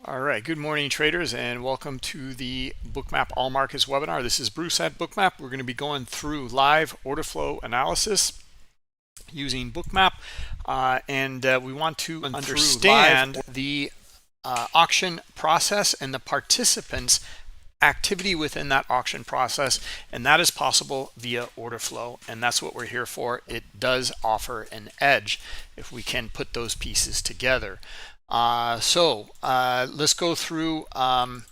All right, good morning traders, and welcome to the Bookmap All Markets webinar. This is Bruce at Bookmap. We're going to be going through live order flow analysis using Bookmap, and we want to understand the auction process and the participants' activity within that auction process, and that is possible via order flow, and that's what we're here for. It does offer an edge if we can put those pieces together. Let's go through the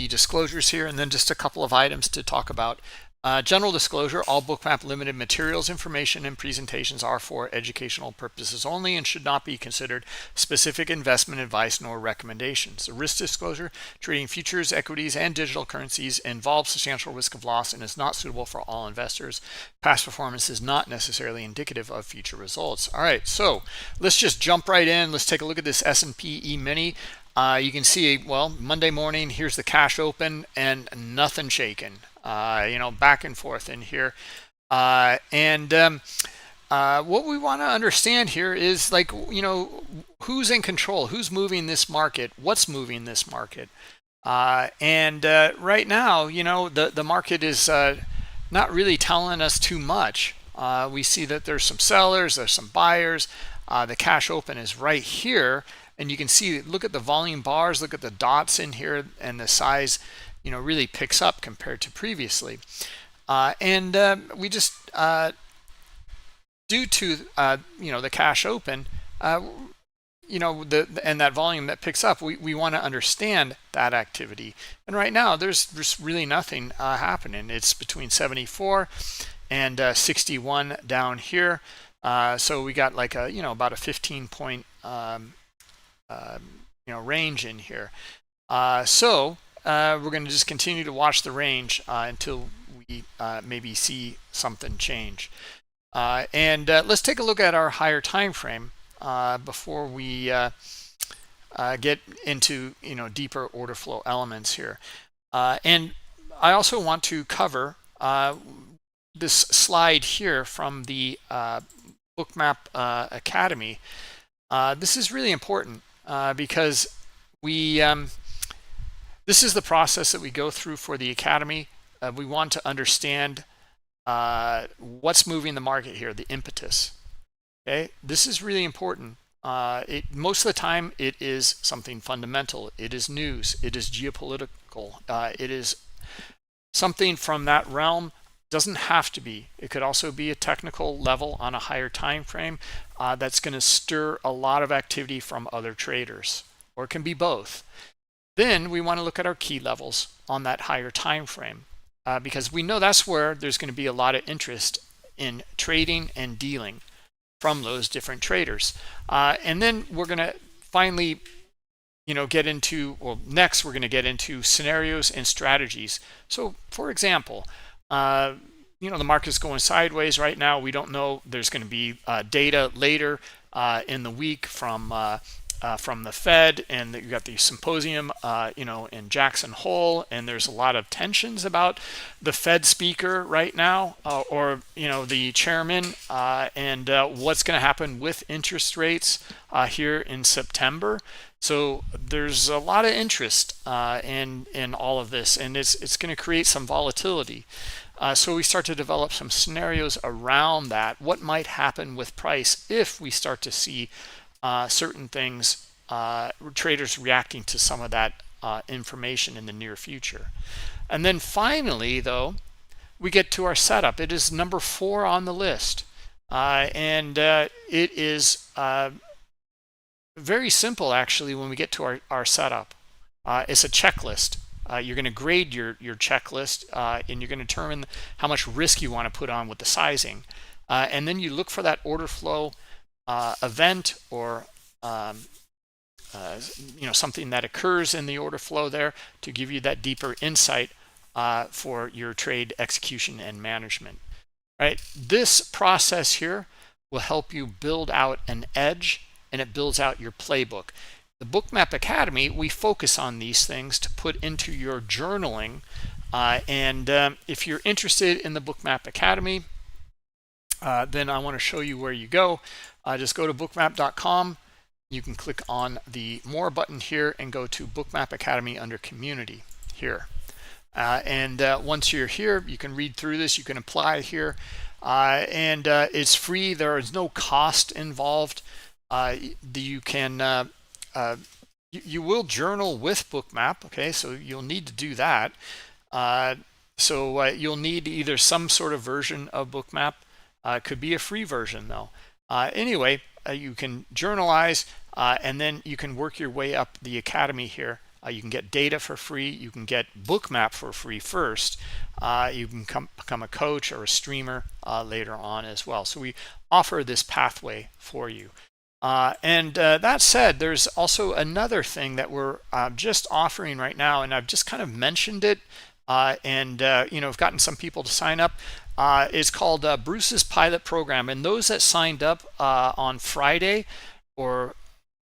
disclosures here, and then just a couple of items to talk about. General disclosure: all Bookmap Limited materials, information, and presentations are for educational purposes only and should not be considered specific investment advice nor recommendations. The risk disclosure: trading futures, equities, and digital currencies involves substantial risk of loss and is not suitable for all investors. Past performance is not necessarily indicative of future results. All right, so let's just jump right in. Let's take a look at this S&P E-mini. You can see, well, Monday morning, here's the cash open and nothing shaken. Back and forth in here. What we want to understand here is, like, who's in control, who's moving this market, what's moving this market. Right now, the market is not really telling us too much. We see that there's some sellers, there's some buyers. The cash open is right here. And you can see, look at the volume bars, look at the dots in here, and the size, really picks up compared to previously. We just, due to, the cash open, and that volume that picks up, we want to understand that activity. And right now, there's just really nothing happening. It's between 74 and 61 down here. So we got like about a 15 point range in here. We're going to just continue to watch the range until we maybe see something change. Let's take a look at our higher time frame before we get into deeper order flow elements here. And I also want to cover this slide here from the Bookmap Academy. This is really important because this is the process that we go through for the Academy. We want to understand what's moving the market here, the impetus. Okay, this is really important. Most of the time, it is something fundamental. It is news. It is geopolitical. It is something from that realm. Doesn't have to be. It could also be a technical level on a higher time frame that's going to stir a lot of activity from other traders, or it can be both. Then we want to look at our key levels on that higher time frame because we know that's where there's going to be a lot of interest in trading and dealing from those different traders. And then we're going to finally get into, well, next we're going to get into scenarios and strategies. So for example, the market's going sideways right now. We don't know. There's going to be data later in the week from the Fed, and you got the symposium, in Jackson Hole, and there's a lot of tensions about the Fed speaker right now, or the chairman, and what's going to happen with interest rates here in September. So there's a lot of interest in all of this, and it's going to create some volatility. So we start to develop some scenarios around that. What might happen with price if we start to see certain things, traders reacting to some of that information in the near future. And then finally, though, we get to our setup. It is number 4 on the list. It is very simple, actually, when we get to our setup. It's a checklist. You're going to grade your checklist, and you're going to determine how much risk you want to put on with the sizing. And then you look for that order flow event, or something that occurs in the order flow there to give you that deeper insight for your trade execution and management. Right? This process here will help you build out an edge, and it builds out your playbook. The Bookmap Academy, we focus on these things to put into your journaling. If you're interested in the Bookmap Academy, then I want to show you where you go. Just go to bookmap.com, you can click on the More button here and go to Bookmap Academy under Community here. Once you're here, you can read through this, you can apply here, and it's free. There is no cost involved. You can you will journal with Bookmap, okay, so you'll need to do that. You'll need either some sort of version of Bookmap. It could be a free version though. Anyway, you can journalize, and then you can work your way up the Academy here. You can get data for free. You can get Bookmap for free first. You can become a coach or a streamer later on as well. So we offer this pathway for you. That said, there's also another thing that we're just offering right now, and I've just kind of mentioned it, I've gotten some people to sign up. It's called Bruce's Pilot Program, and those that signed up on Friday or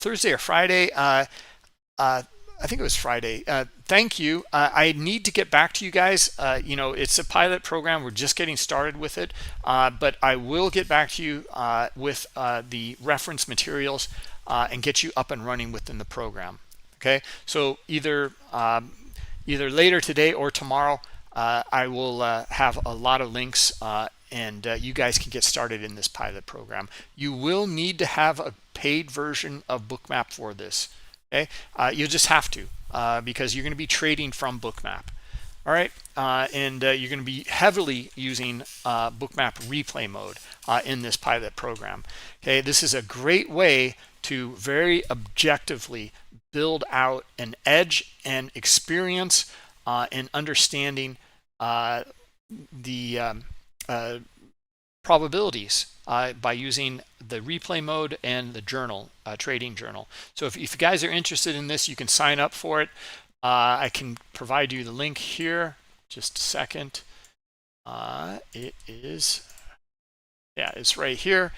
Thursday or Friday, I think it was Friday. Thank you. I need to get back to you guys. It's a pilot program. We're just getting started with it, but I will get back to you with the reference materials and get you up and running within the program. Okay. So either later today or tomorrow, I will have a lot of links, and you guys can get started in this pilot program. You will need to have a paid version of Bookmap for this. Okay, you just have to, because you're going to be trading from Bookmap. All right, you're going to be heavily using Bookmap replay mode in this pilot program. Okay, this is a great way to very objectively build out an edge and experience in understanding the probabilities by using the replay mode and the journal, trading journal. So if you guys are interested in this, you can sign up for it. I can provide you the link here. Just a second. It's right here.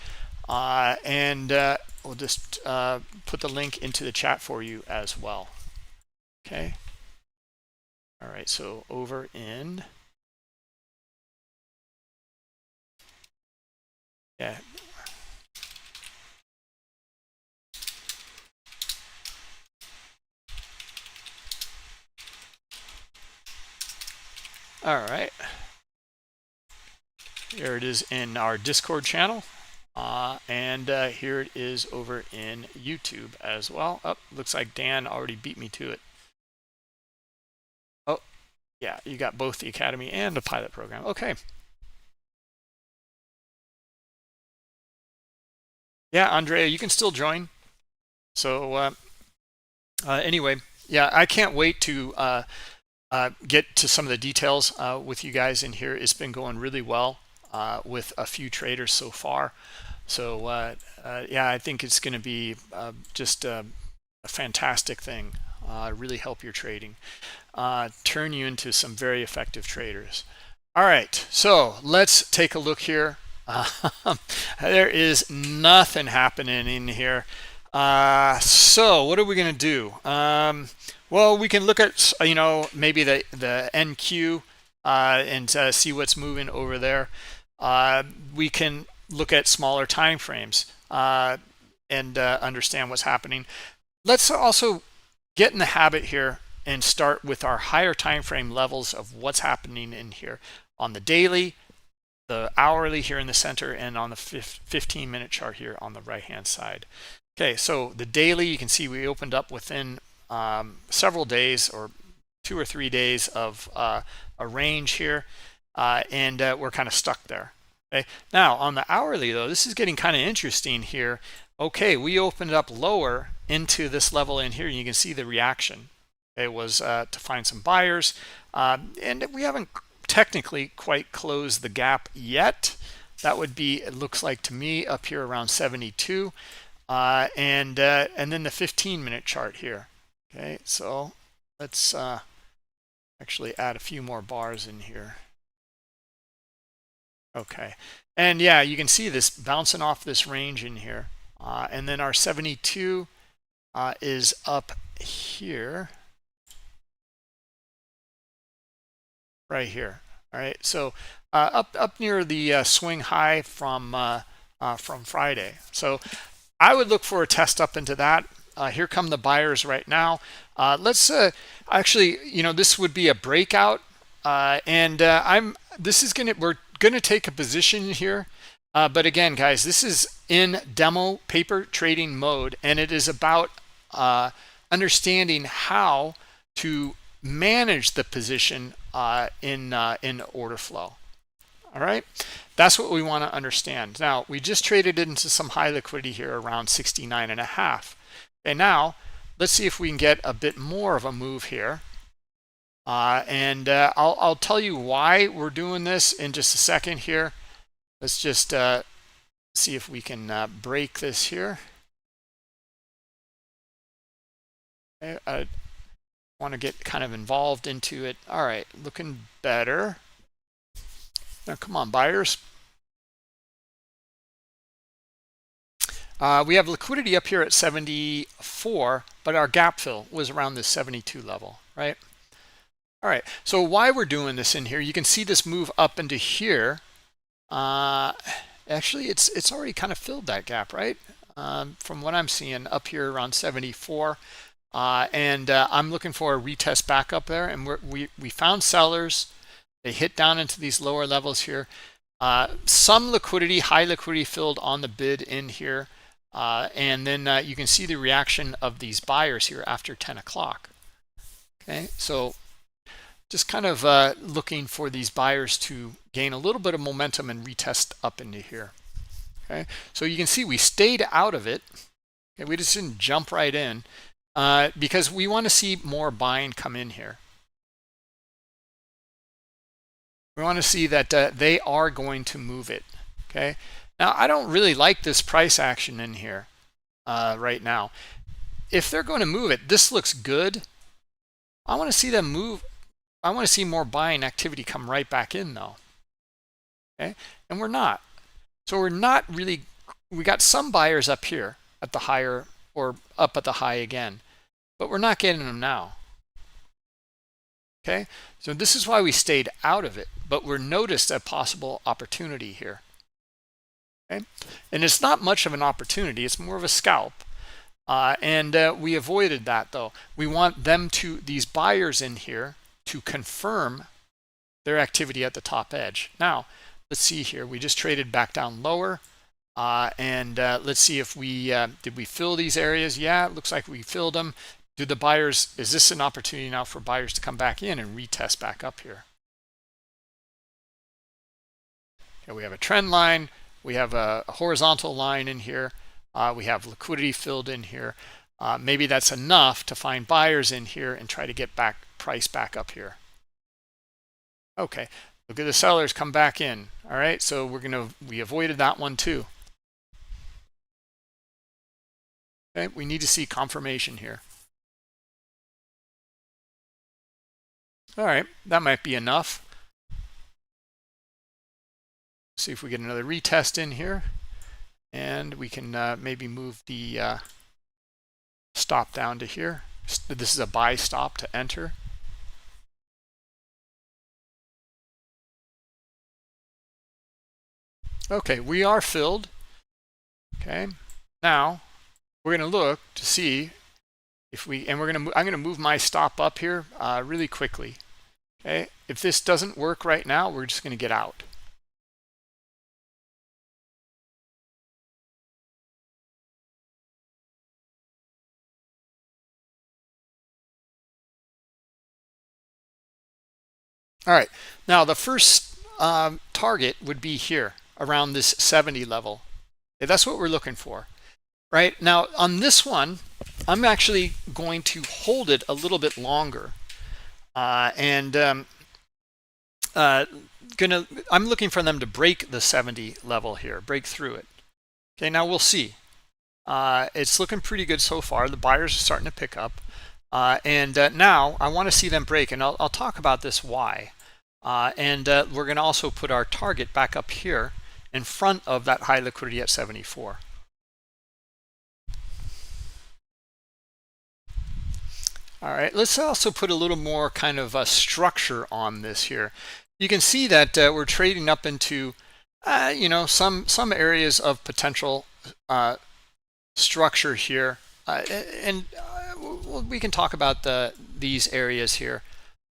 We'll just put the link into the chat for you as well. Okay. All right, so over in, yeah. All right. Here it is in our Discord channel. Here it is over in YouTube as well. Oh, looks like Dan already beat me to it. Oh, yeah, you got both the Academy and the pilot program. Okay. Yeah, Andrea, you can still join. So anyway, yeah, I can't wait to get to some of the details with you guys in here. It's been going really well with a few traders so far. So yeah, I think it's going to be just a fantastic thing. Really help your trading, turn you into some very effective traders. All right, so let's take a look here. There is nothing happening in here. So what are we going to do? Well, we can look at, maybe the NQ and see what's moving over there. We can look at smaller time frames and understand what's happening. Let's also get in the habit here and start with our higher time frame levels of what's happening in here on the daily, the hourly here in the center, and on the 15-minute chart here on the right hand side. Okay, so the daily, you can see we opened up within several days or 2 or 3 days of a range here, and we're kind of stuck there. Okay, now on the hourly though, this is getting kind of interesting here. Okay, we opened up lower into this level in here, and you can see the reaction. It was to find some buyers, and we haven't technically quite closed the gap yet. That would be, it looks like to me, up here around 72, and then the 15-minute chart here. Okay, so let's actually add a few more bars in here. Okay, and yeah, you can see this bouncing off this range in here, and then our 72 is up here, right here. All right, so up near the swing high from Friday. So I would look for a test up into that. Here come the buyers right now. Let's actually, this would be a breakout, and we're gonna take a position here. But again, guys, this is in demo paper trading mode, and it is about understanding how to manage the position in order flow. All right, that's what we want to understand. Now, we just traded into some high liquidity here around 69.5. And now let's see if we can get a bit more of a move here. I'll tell you why we're doing this in just a second here. Let's just see if we can break this here. Okay, I want to get kind of involved into it. All right, looking better. Now, come on, buyers. We have liquidity up here at 74, but our gap fill was around this 72 level, right? All right, so why we're doing this in here, you can see this move up into here. Actually, it's already kind of filled that gap, right? From what I'm seeing up here around 74. I'm looking for a retest back up there, and we found sellers. They hit down into these lower levels here. Some liquidity, high liquidity filled on the bid in here. And then you can see the reaction of these buyers here after 10 o'clock. Okay, so just kind of looking for these buyers to gain a little bit of momentum and retest up into here. Okay, so you can see we stayed out of it. Okay, we just didn't jump right in because we want to see more buying come in here. We want to see that they are going to move it. Okay, now I don't really like this price action in here right now. If they're going to move it, this looks good. I want to see them move. I want to see more buying activity come right back in though. Okay, and we're not. So we're not really, we got some buyers up here at the higher or up at the high again, but we're not getting them now. Okay, so this is why we stayed out of it, but we're noticed a possible opportunity here. Okay, and it's not much of an opportunity, it's more of a scalp. We avoided that though. We want them to, these buyers in here, to confirm their activity at the top edge. Now, let's see here. We just traded back down lower. Let's see if we, did we fill these areas? Yeah, it looks like we filled them. Do the buyers, is this an opportunity now for buyers to come back in and retest back up here? Okay, we have a trend line. We have a horizontal line in here. We have liquidity filled in here. Maybe that's enough to find buyers in here and try to get price back up here. Okay, look at the sellers come back in. All right, so we avoided that one too. Okay, we need to see confirmation here. All right, that might be enough. See if we get another retest in here, and we can maybe move the stop down to here. This is a buy stop to enter. Okay, we are filled. Okay, now we're going to look to see if we, and I'm going to move my stop up here really quickly. Okay, if this doesn't work right now, we're just going to get out. All right, now the first target would be here around this 70 level. Okay, that's what we're looking for. Right now on this one, I'm actually going to hold it a little bit longer. I'm looking for them to break the 70 level here, break through it. Okay, now we'll see. It's looking pretty good so far. The buyers are starting to pick up. Now I want to see them break, and I'll talk about this why. We're going to also put our target back up here in front of that high liquidity at 74. All right, let's also put a little more kind of a structure on this here. You can see that we're trading up into, some areas of potential structure here, and we can talk about these areas here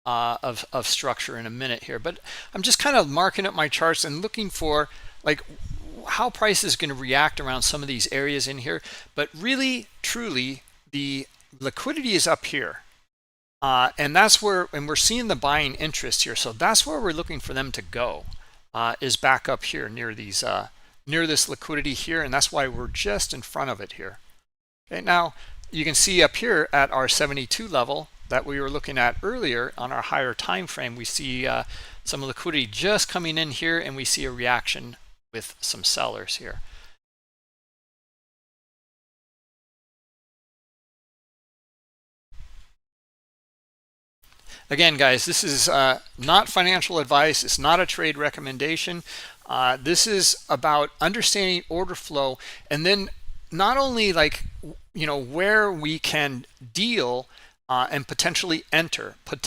of structure in a minute here, but I'm just kind of marking up my charts and looking for like how price is going to react around some of these areas in here. But really, truly, the liquidity is up here. And that's where, and we're seeing the buying interest here. So that's where we're looking for them to go, is back up here near these, near this liquidity here. And that's why we're just in front of it here. Okay, now you can see up here at our 72 level that we were looking at earlier on our higher time frame, we see some liquidity just coming in here, and we see a reaction with some sellers here. Again, guys, this is not financial advice. It's not a trade recommendation. This is about understanding order flow, and then not only like, you know, where we can deal and potentially enter, but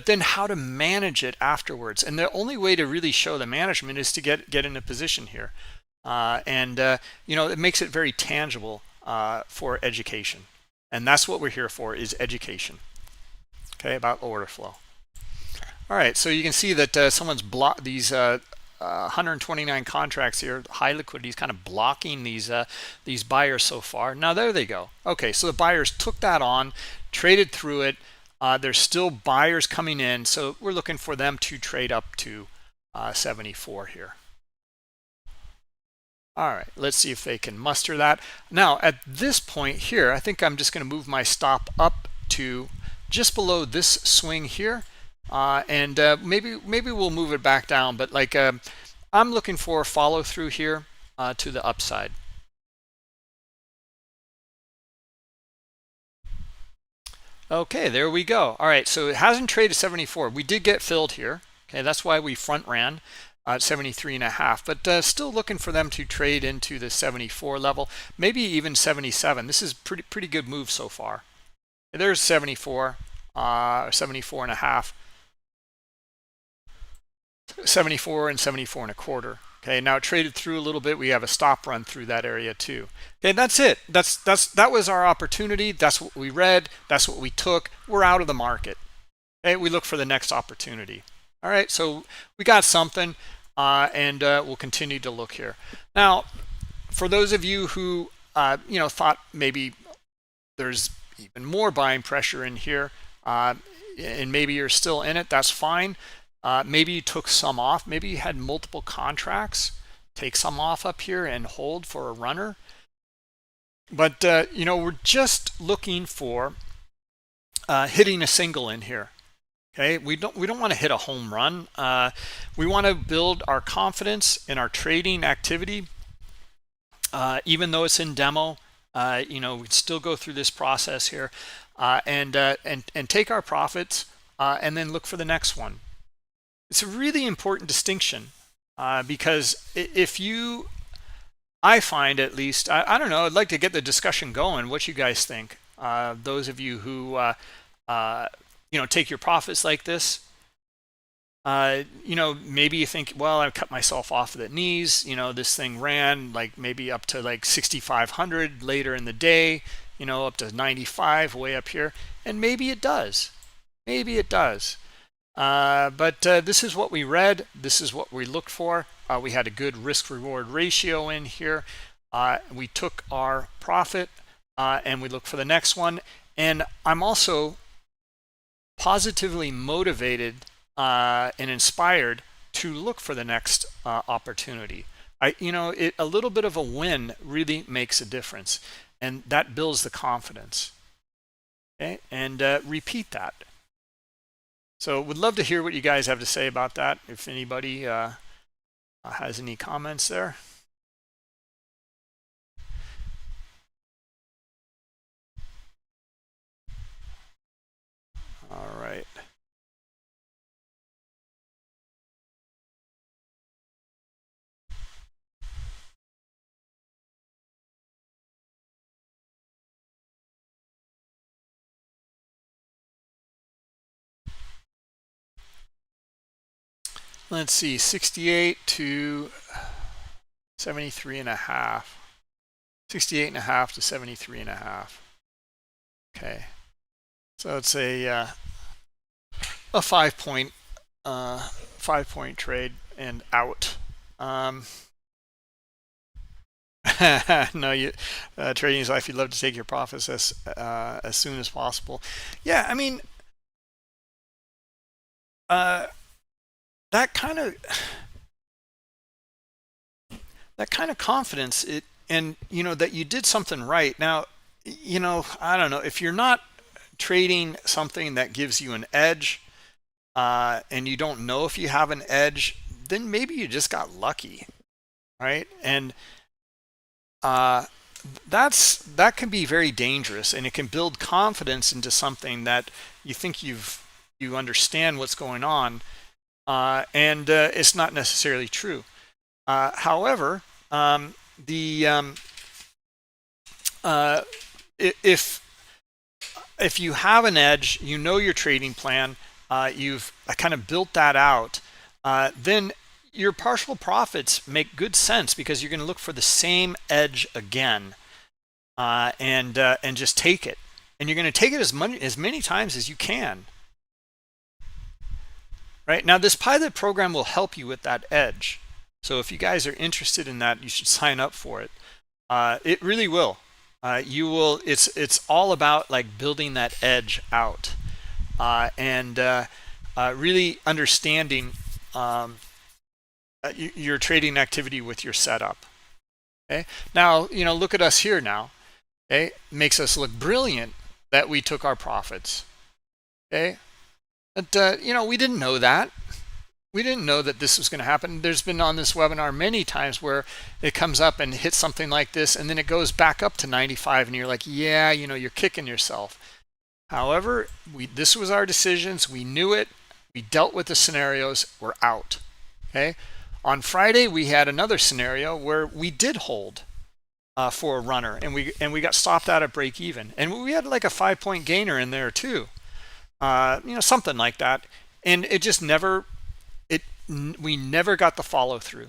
then how to manage it afterwards. And the only way to really show the management is to get in a position here. You know, it makes it very tangible for education. And that's what we're here for, is education. Okay, about order flow. All right, so you can see that someone's blocked these 129 contracts here. High liquidity is kind of blocking these buyers so far. Now there they go. Okay, so the buyers took that on, traded through it. There's still buyers coming in, so we're looking for them to trade up to 74 here. All right, let's see if they can muster that. Now at this point here, I think I'm just going to move my stop up to just below this swing here, and maybe we'll move it back down, but like I'm looking for a follow through here to the upside. Okay, there we go. All right, so it hasn't traded 74. We did get filled here. Okay, that's why we front ran at 73.5, but still looking for them to trade into the 74 level, maybe even 77. This is pretty good move so far. There's 74, 74.5, 74 and 74.25. Okay, now it traded through a little bit. We have a stop run through that area too. Okay, that's it. That was our opportunity. That's what we read. That's what we took. We're out of the market. Okay, we look for the next opportunity. All right, so we got something, and we'll continue to look here. Now, for those of you who you know, thought maybe there's even more buying pressure in here, and maybe you're still in it, that's fine. Maybe you took some off. Maybe you had multiple contracts. Take some off up here and hold for a runner. But you know, we're just looking for hitting a single in here. Okay, we don't want to hit a home run. We want to build our confidence in our trading activity, even though it's in demo. You know, we still go through this process here, and take our profits, and then look for the next one. It's a really important distinction, because if you, I find at least, I don't know, I'd like to get the discussion going. What you guys think? Those of you who you know, take your profits like this. You know, maybe you think, well, I cut myself off at the knees. You know, this thing ran like maybe up to like 6,500 later in the day, you know, up to 95 way up here. And maybe it does. Maybe it does. But this is what we read. This is what we looked for. We had a good risk reward ratio in here. We took our profit, and we look for the next one. And I'm also positively motivated and inspired to look for the next opportunity. You know, a little bit of a win really makes a difference, and that builds the confidence. Okay, and repeat that. So would love to hear what you guys have to say about that. If anybody has any comments there. All right. Let's see, 68 to 73.5. 68.5 to 73.5. Okay, so it's a 5 point 5 point trade and out. No, you trading is life. You'd love to take your profits as soon as possible. Yeah, I mean, that kind of confidence, and you know that you did something right. Now, you know, I don't know if you're not trading something that gives you an edge, and you don't know if you have an edge, then maybe you just got lucky, right? And that can be very dangerous, and it can build confidence into something that you think you understand what's going on, and it's not necessarily true. However, if you have an edge, you know your trading plan, you've kind of built that out, then your partial profits make good sense, because you're going to look for the same edge again, and just take it, and you're going to take it as many times as you can. Right now, this pilot program will help you with that edge. So if you guys are interested in that, you should sign up for it. It really will. You will. It's all about like building that edge out, and really understanding your trading activity with your setup. Okay. Now, you know, look at us here now. Okay, makes us look brilliant that we took our profits. Okay, but you know, we didn't know that. We didn't know that this was going to happen. There's been on this webinar many times where it comes up and hits something like this, and then it goes back up to 95, and you're like, yeah, you know, you're kicking yourself. However, this was our decisions. We knew it. We dealt with the scenarios. We're out. Okay. On Friday, we had another scenario where we did hold for a runner, and we got stopped out at break even, and we had like a 5-point gainer in there too. You know, something like that, and it just never. We never got the follow through,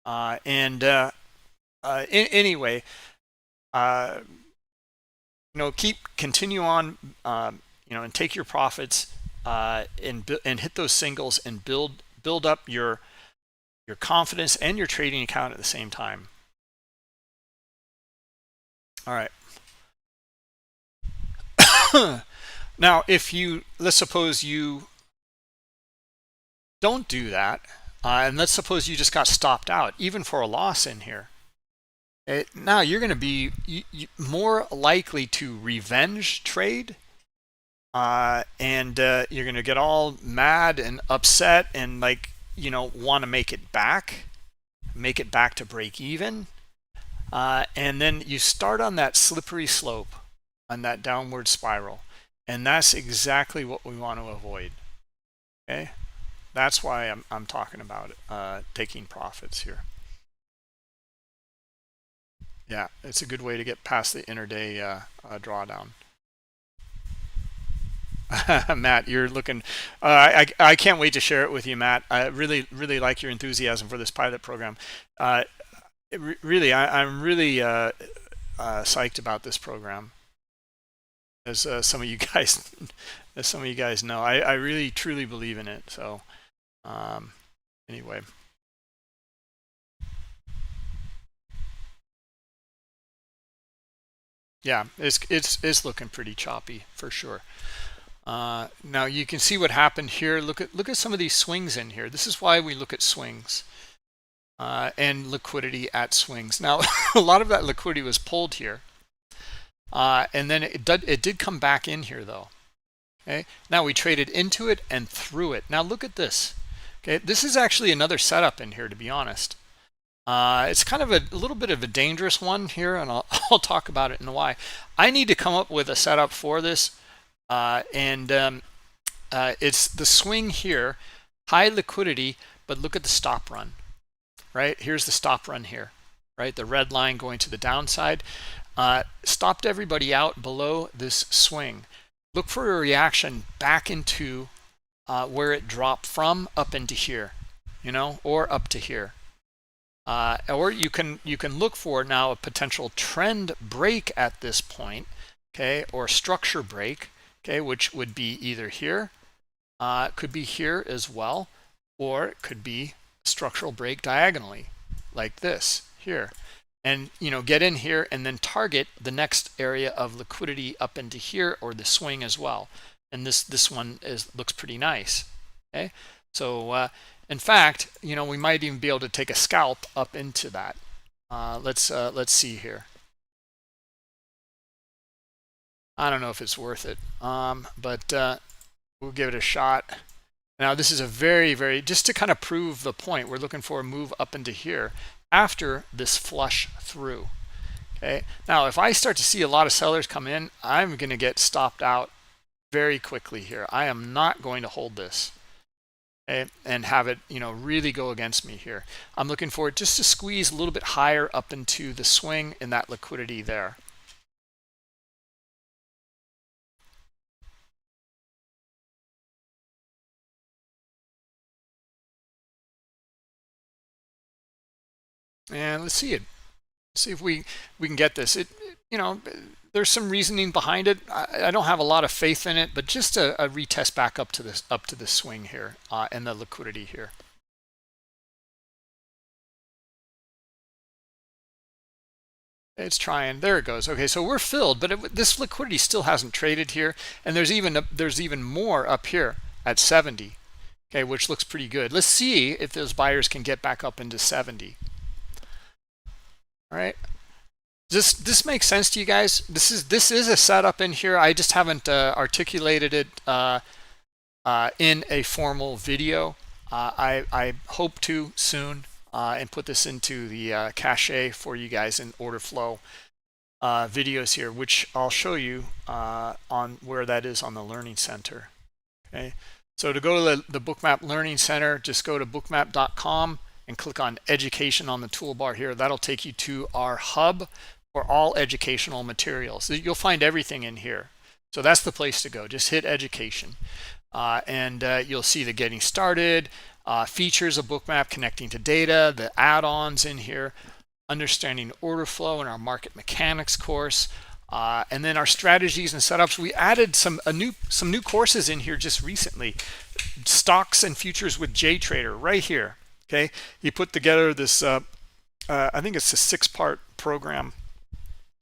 anyway, you know, continue on, you know, and take your profits, and hit those singles, and build up your confidence and your trading account at the same time. All right. Now, let's suppose you don't do that, and let's suppose you just got stopped out, even for a loss in here. Now you're going to be more likely to revenge trade, and you're going to get all mad and upset, and like, you know, want to make it back to break even, and then you start on that slippery slope, on that downward spiral, and that's exactly what we want to avoid. Okay. That's why I'm talking about taking profits here. Yeah, it's a good way to get past the intraday drawdown. Matt, you're looking. I can't wait to share it with you, Matt. I really like your enthusiasm for this pilot program. Really, I'm really psyched about this program. As some of you guys know, I really truly believe in it. So. Anyway, yeah, it's looking pretty choppy for sure. Now you can see what happened here. Look at some of these swings in here. This is why we look at swings, and liquidity at swings. Now a lot of that liquidity was pulled here, and then it did come back in here though. Okay, now we traded into it and through it. Now look at this. Okay, this is actually another setup in here, to be honest. It's kind of a little bit of a dangerous one here, and I'll talk about it in a while. I need to come up with a setup for this, and it's the swing here, high liquidity, but look at the stop run, right? Here's the stop run here, right? The red line going to the downside, stopped everybody out below this swing. Look for a reaction back into where it dropped from, up into here, you know, or up to here. or you can look for now a potential trend break at this point, okay, or structure break, okay, which would be either here, it could be here as well, or it could be structural break diagonally like this here, and get in here and then target the next area of liquidity up into here, or the swing as well. And this one looks pretty nice. Okay, so in fact, we might even be able to take a scalp up into that. Let's see here. I don't know if it's worth it, but we'll give it a shot. Now this is a very, just to kind of prove the point, we're looking for a move up into here after this flush through. Okay, now if I start to see a lot of sellers come in, I'm going to get stopped out very quickly here. I am not going to hold this, okay, and have it really go against me here. I'm looking for it just to squeeze a little bit higher up into the swing in that liquidity there. And let's see it. See if we can get this. There's some reasoning behind it. I don't have a lot of faith in it, but just a retest back up to this swing here, and the liquidity here. It's trying. There it goes. Okay, so we're filled, but this liquidity still hasn't traded here, and there's even more up here at 70. Okay, which looks pretty good. Let's see if those buyers can get back up into 70. All right. This makes sense to you guys? This is a setup in here. I just haven't articulated it in a formal video. I hope to soon and put this into the cache for you guys in order flow videos here, which I'll show you on where that is on the Learning Center. Okay, so to go to the Bookmap Learning Center, just go to bookmap.com and click on Education on the toolbar here. That'll take you to our hub for all educational materials. You'll find everything in here. So that's the place to go. Just hit Education. And you'll see the Getting Started, features of Bookmap, connecting to data, the add-ons in here, understanding order flow in our market mechanics course, and then our strategies and setups. We added some new courses in here just recently. Stocks and futures with JTrader right here. Okay, he put together this, I think it's a 6-part program.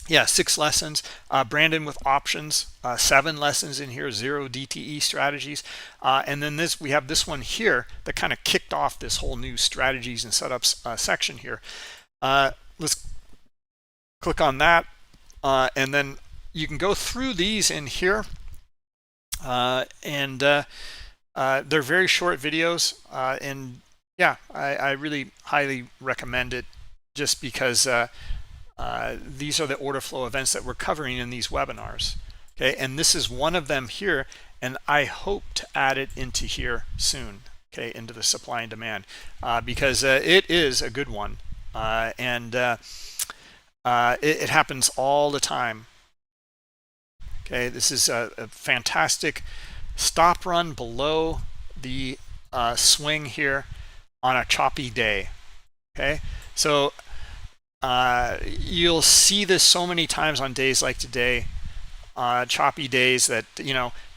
Yeah, 6 lessons. Brandon with options, 7 lessons in here, 0 DTE strategies. And then we have this one here that kind of kicked off this whole new strategies and setups section here. Let's click on that. And then you can go through these in here. They're very short videos. And yeah, I really highly recommend it, just because these are the order flow events that we're covering in these webinars. Okay, and this is one of them here, and I hope to add it into here soon. Okay, into the supply and demand, because it is a good one, and it happens all the time. Okay, this is a fantastic stop run below the swing here on a choppy day. Okay, so you'll see this so many times on days like today, choppy days, that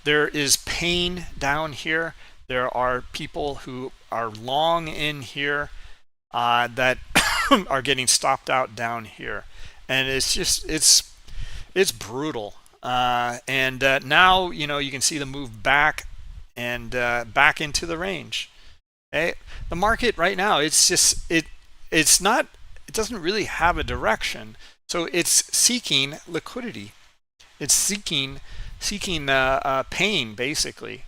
there is pain down here. There are people who are long in here that are getting stopped out down here, and it's just it's brutal. And now you can see the move back and back into the range. Okay? The market right now, it's not. It doesn't really have a direction, so it's seeking liquidity. It's seeking pain, basically,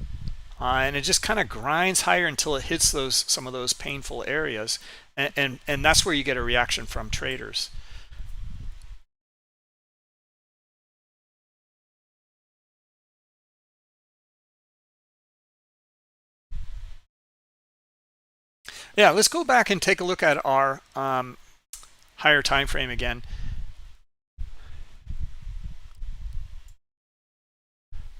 and it just kind of grinds higher until it hits some of those painful areas, and that's where you get a reaction from traders. Yeah, let's go back and take a look at our higher time frame again.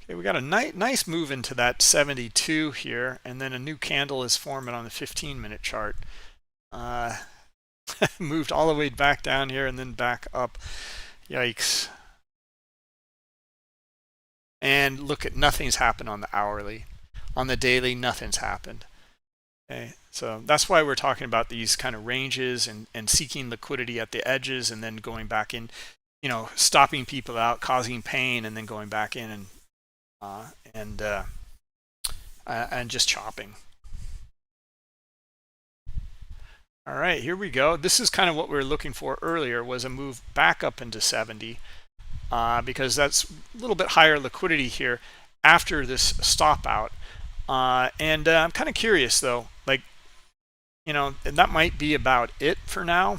Okay, we got a nice move into that 72 here, and then a new candle is forming on the 15-minute chart. moved all the way back down here and then back up. Yikes. And look, at nothing's happened on the hourly. On the daily, nothing's happened. Okay, so that's why we're talking about these kind of ranges and seeking liquidity at the edges, and then going back in, stopping people out, causing pain, and then going back in and just chopping. All right, here we go. This is kind of what we were looking for earlier, was a move back up into 70, because that's a little bit higher liquidity here after this stop out. And I'm kind of curious though, like, and that might be about it for now.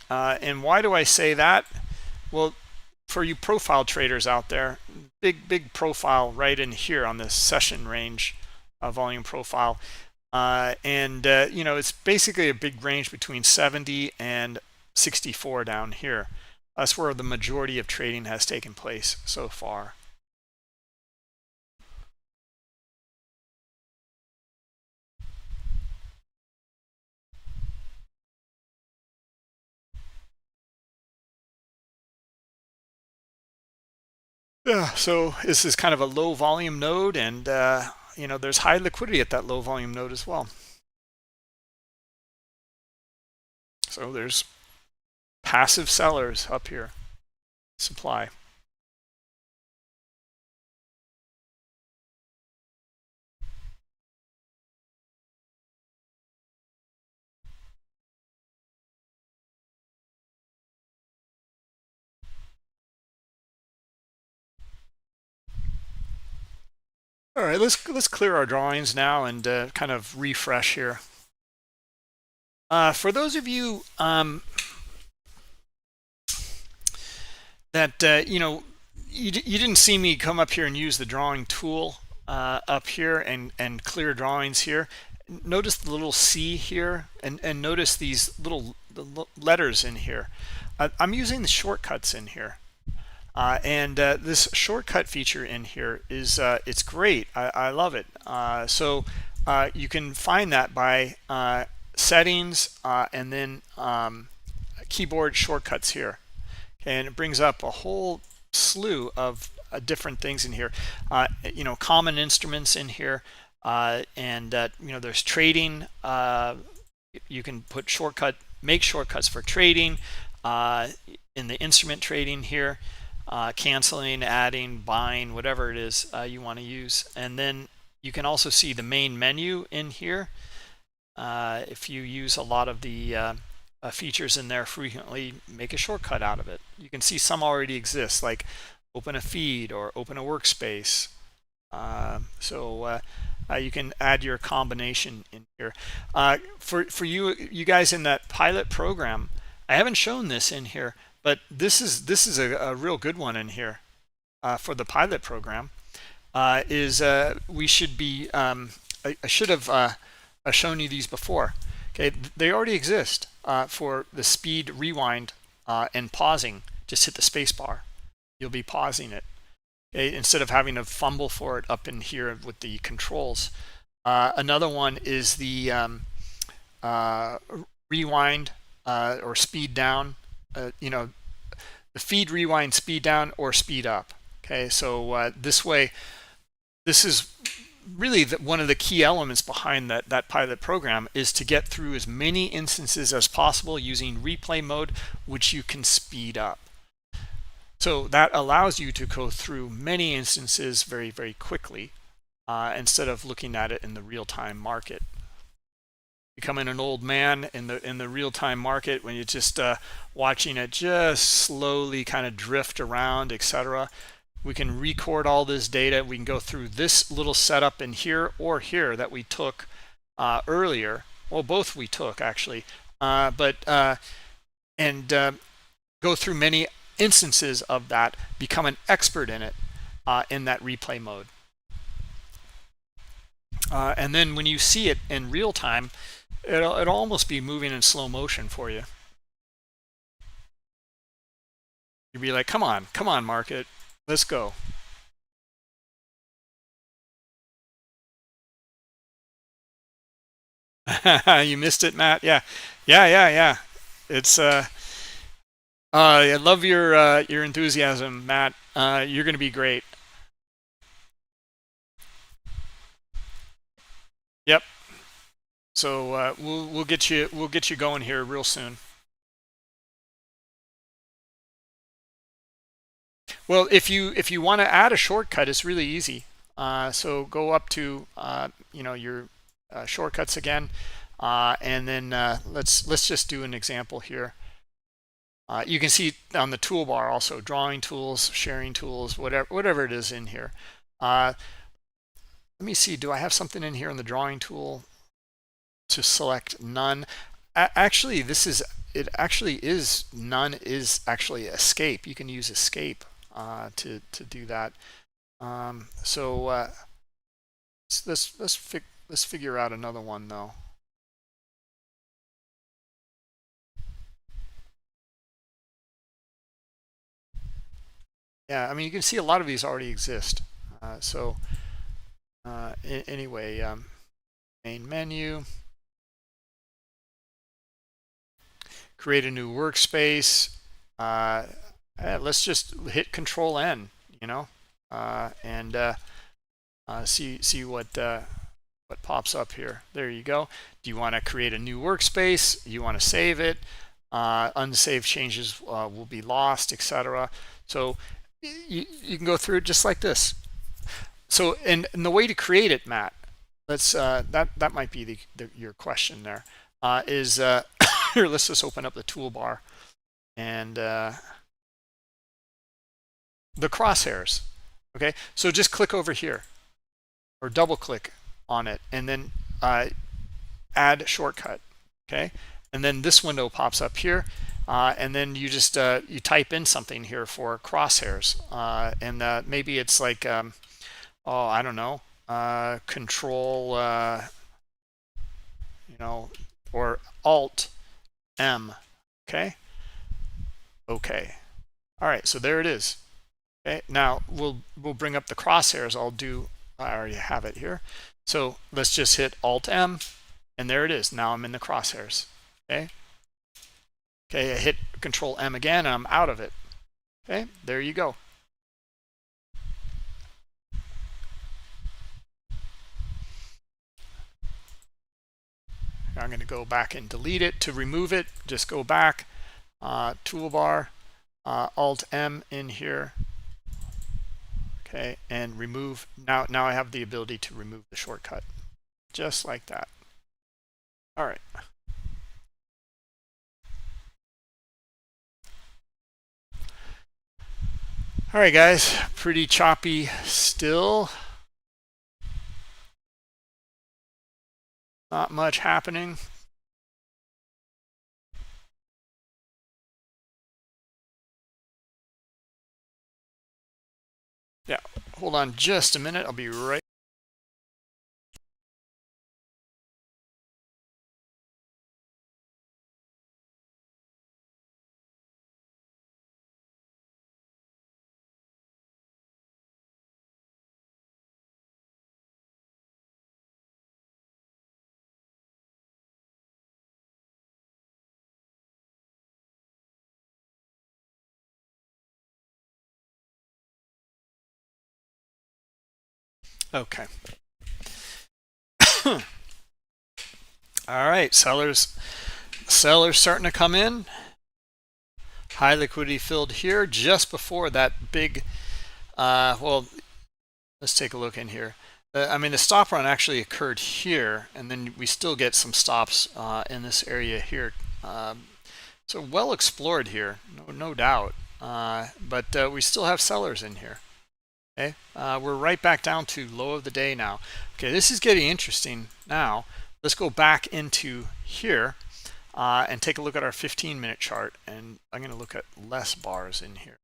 And why do I say that? Well, for you profile traders out there, big profile right in here on this session range volume profile. It's basically a big range between 70 and 64 down here. That's where the majority of trading has taken place so far. Yeah, so this is kind of a low volume node, and there's high liquidity at that low volume node as well. So there's passive sellers up here, supply. All right, let's clear our drawings now and kind of refresh here. For those of you that you didn't see me come up here and use the drawing tool up here and clear drawings here, notice the little C here, and notice these little letters in here. I'm using the shortcuts in here. This shortcut feature in here is it's great. I love it. So you can find that by settings and then keyboard shortcuts here. Okay, and it brings up a whole slew of different things in here. Common instruments in here, there's trading. You can make shortcuts for trading in the instrument trading here. Canceling, adding, buying, whatever it is you want to use. And then you can also see the main menu in here. If you use a lot of the features in there frequently, make a shortcut out of it. You can see some already exist, like open a feed or open a workspace. You can add your combination in here. For you guys in that pilot program, I haven't shown this in here, but this is a real good one in here for the pilot program. We should be I should have shown you these before. Okay, they already exist for the speed rewind and pausing. Just hit the space bar. You'll be pausing it, okay, instead of having to fumble for it up in here with the controls. Another one is the rewind or speed down. The feed, rewind, speed down, or speed up. Okay, so this way, this is really one of the key elements behind that pilot program, is to get through as many instances as possible using replay mode, which you can speed up. So that allows you to go through many instances very, very quickly instead of looking at it in the real-time market. Becoming an old man in the real-time market when you're just watching it just slowly kind of drift around, etc. We can record all this data. We can go through this little setup in here or here that we took earlier. Well, both we took actually, go through many instances of that, become an expert in it in that replay mode. And then when you see it in real time, it'll almost be moving in slow motion for you. You'd be like, come on, market, let's go. You missed it, Matt. Yeah. It's I love your enthusiasm, Matt. You're going to be great. Yep. So we'll get you going here real soon. Well, if you want to add a shortcut, it's really easy. So go up to your shortcuts again, and then let's just do an example here. You can see on the toolbar also drawing tools, sharing tools, whatever it is in here. Let me see. Do I have something in here on the drawing tool to select none? Actually, it actually is none is actually escape. You can use escape to do that. So let's figure out another one though. Yeah, I mean you can see a lot of these already exist. Anyway, main menu, create a new workspace. Let's just hit Control N, and see what pops up here. There you go. Do you want to create a new workspace? You want to save it? Unsaved changes will be lost, etc. So you can go through it just like this. So and the way to create it, Matt, let's that might be your question there. Is here, let's just open up the toolbar and the crosshairs. Okay, so just click over here or double click on it and then add shortcut. Okay, and then this window pops up here, and then you just you type in something here for crosshairs, and maybe it's like oh, I don't know, control or alt M. Okay, all right, so there it is. Okay, now we'll bring up the crosshairs. I already have it here, so let's just hit alt M, and there it is. Now I'm in the crosshairs. Okay, I hit control M again and I'm out of it. Okay, there you go. I'm going to go back and delete it. To remove it, just go back, toolbar, alt M in here. Okay, and remove. Now I have the ability to remove the shortcut, just like that. All right. All right, guys, pretty choppy still. Not much happening. Yeah, hold on just a minute. I'll be right. Okay. All right, sellers starting to come in. High liquidity filled here just before that big well, let's take a look in here. I mean, the stop run actually occurred here, and then we still get some stops in this area here. So well explored here, no doubt. But we still have sellers in here. Okay, we're right back down to low of the day now. Okay, this is getting interesting now. Let's go back into here and take a look at our 15-minute chart, and I'm going to look at less bars in here.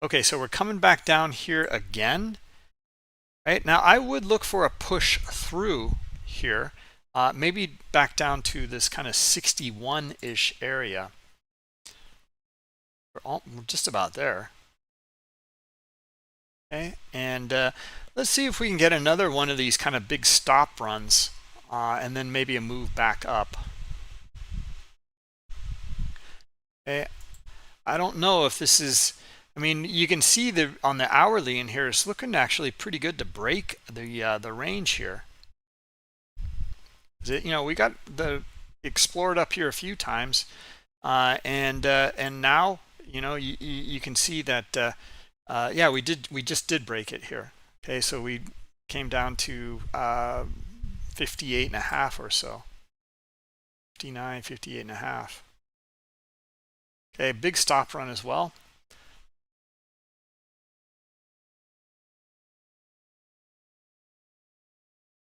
Okay, so we're coming back down here again. Right now, I would look for a push through here, maybe back down to this kind of 61-ish area. We're just about there. Okay, and let's see if we can get another one of these kind of big stop runs, and then maybe a move back up. Okay, I don't know if this is, I mean, you can see the on the hourly in here, it's looking actually pretty good to break the range here. You know, we got the explored up here a few times, and now, you know, you can see that yeah, we just did break it here. Okay, so we came down to 58 and a half or so, 59, 58 and a half. Okay, big stop run as well.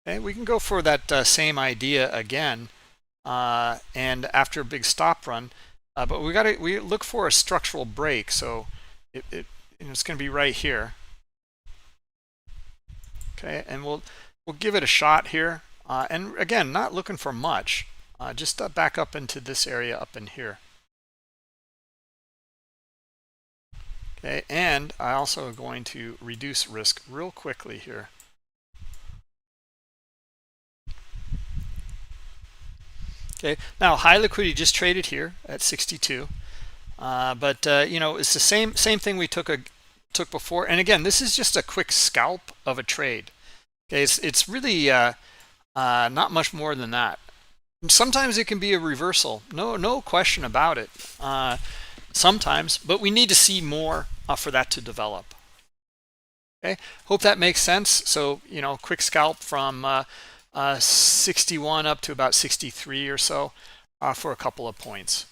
Okay, we can go for that same idea again, and after a big stop run, but we look for a structural break. So it's going to be right here. Okay, and we'll give it a shot here, and again, not looking for much, just back up into this area up in here. Okay, and I also am going to reduce risk real quickly here. Okay, now high liquidity just traded here at 62, but you know, it's the same thing we took before. And again, this is just a quick scalp of a trade. Okay, it's really not much more than that. Sometimes it can be a reversal, no question about it. Sometimes, but we need to see more for that to develop. Okay, hope that makes sense. So, you know, quick scalp from 61 up to about 63 or so for a couple of points,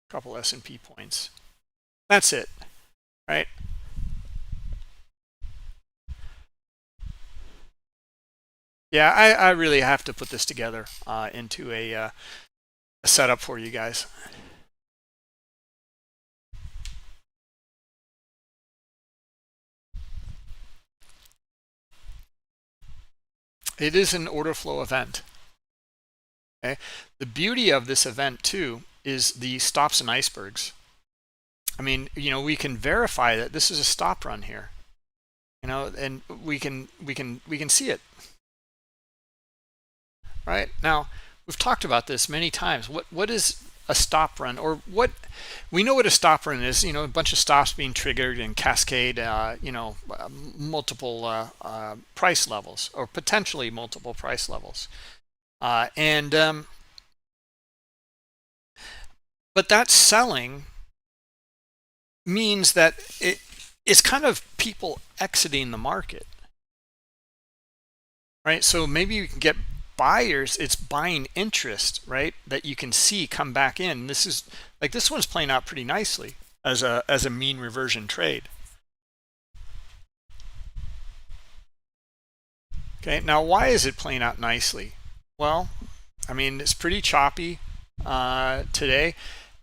a couple S&P points. That's it, right? Yeah, I really have to put this together into a setup for you guys. It is an order flow event. Okay, the beauty of this event too is the stops and icebergs. I mean, you know, we can verify that this is a stop run here, you know, and we can see it. Right now, we've talked about this many times. What is a stop run, or what we know what a stop run is? You know, a bunch of stops being triggered and cascade. You know, multiple price levels, or potentially multiple price levels, but that selling means that it's kind of people exiting the market, right? So maybe you can get buyers, it's buying interest, right, that you can see come back in. This is like, this one's playing out pretty nicely as a mean reversion trade. Okay, now why is it playing out nicely? Well, I mean, it's pretty choppy today,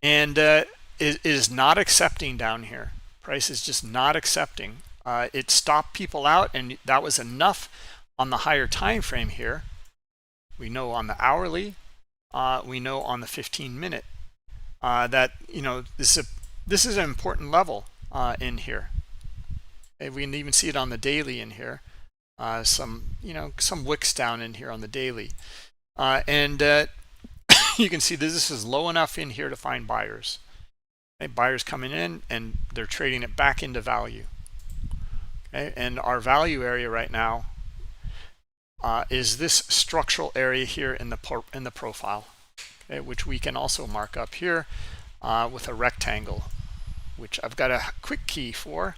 and it is not accepting down here. Price is just not accepting. It stopped people out, and that was enough on the higher time frame here. We know on the hourly, we know on the 15-minute that, you know, this is an important level in here. Okay, we can even see it on the daily in here. Some wicks down in here on the daily, and you can see this is low enough in here to find buyers. Okay, buyers coming in and they're trading it back into value. Okay, and our value area right now is this structural area here in the profile, okay, which we can also mark up here with a rectangle, which I've got a quick key for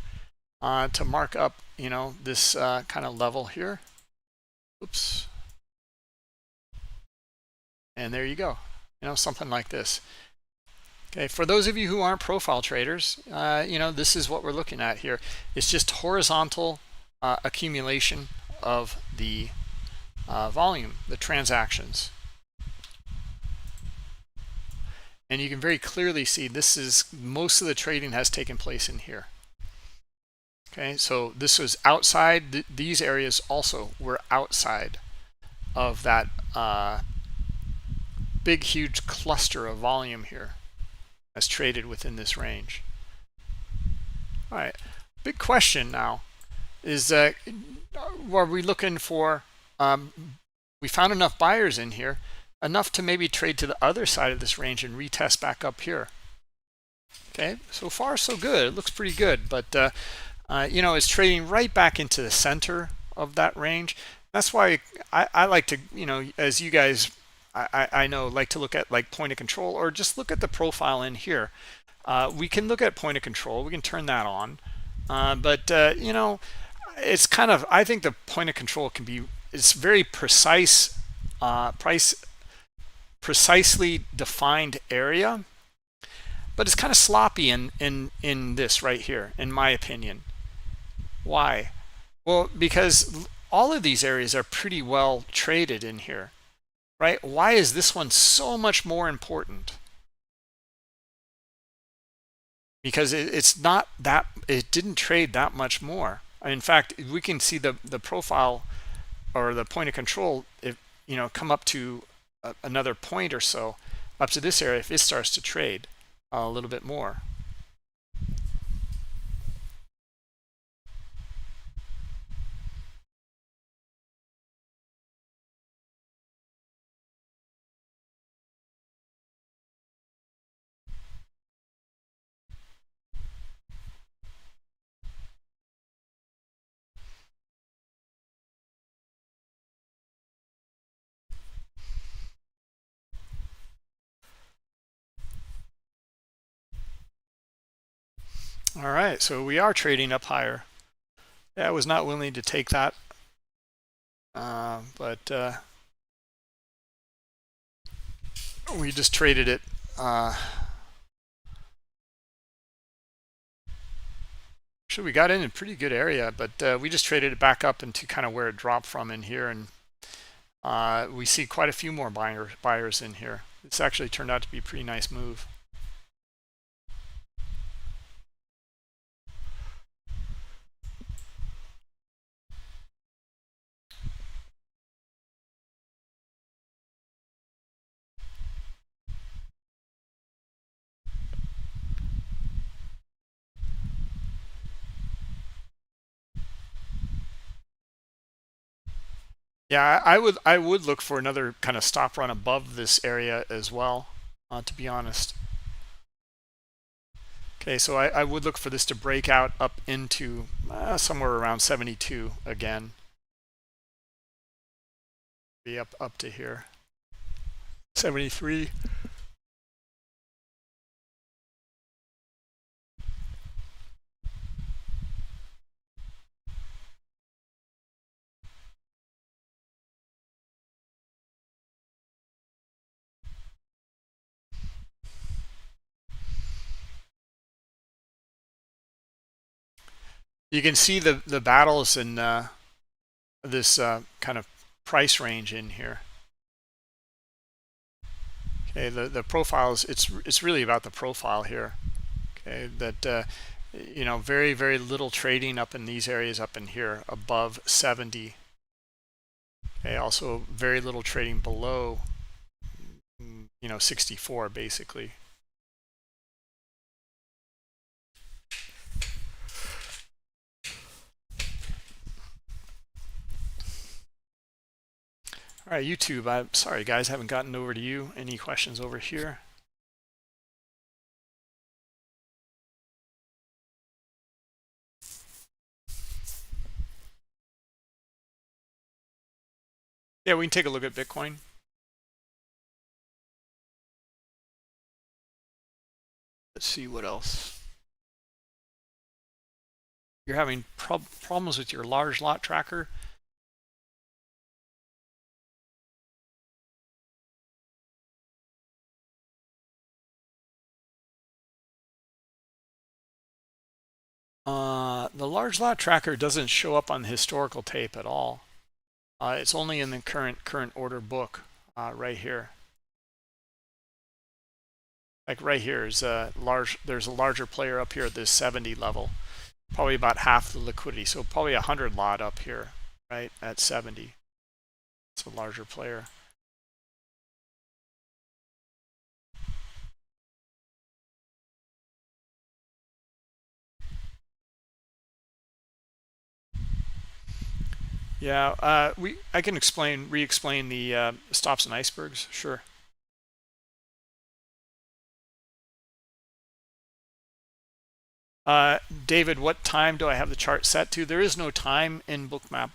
to mark up, you know, this kind of level here. Oops. And there you go, you know, something like this. Okay, for those of you who aren't profile traders, you know, this is what we're looking at here. It's just horizontal accumulation of the volume, the transactions. And you can very clearly see this is, most of the trading has taken place in here. Okay, so this was outside, these areas also were outside of that big, huge cluster of volume here as traded within this range. All right, big question now is, are we looking for, we found enough buyers in here, enough to maybe trade to the other side of this range and retest back up here. Okay, so far so good. It looks pretty good, but you know, it's trading right back into the center of that range. That's why I like to, you know, as you guys, I know, like to look at like point of control, or just look at the profile in here. We can look at point of control. We can turn that on, but you know, it's kind of, I think the point of control can be, it's very precise, precisely defined area, but it's kind of sloppy in this right here, in my opinion. Why? Well, because all of these areas are pretty well traded in here, right? Why is this one so much more important? Because it's not that, it didn't trade that much more. In fact, we can see the profile or the point of control, if you know, come up to another point or so, up to this area, if it starts to trade a little bit more. All right, so we are trading up higher. Yeah, I was not willing to take that, but we just traded it. Actually, we got in a pretty good area, but we just traded it back up into kind of where it dropped from in here, and we see quite a few more buyers in here. It's actually turned out to be a pretty nice move. Yeah, I would look for another kind of stop run above this area as well, to be honest. Okay, so I would look for this to break out up into somewhere around 72 again. Be up to here, 73. You can see the battles in this kind of price range in here. Okay, the profiles, it's really about the profile here. Okay, that you know, very little trading up in these areas up in here above 70. Okay, also very little trading below, you know, 64 basically. All right, YouTube, I'm sorry guys, haven't gotten over to you. Any questions over here? Yeah, we can take a look at Bitcoin. Let's see what else. You're having problems with your large lot tracker. The large lot tracker doesn't show up on the historical tape at all. It's only in the current order book right here. Like right here is a large. There's a larger player up here at this 70 level, probably about half the liquidity. So probably 100 lot up here, right at 70. It's a larger player. Yeah, I can re-explain the stops and icebergs. Sure. David, what time do I have the chart set to? There is no time in Bookmap.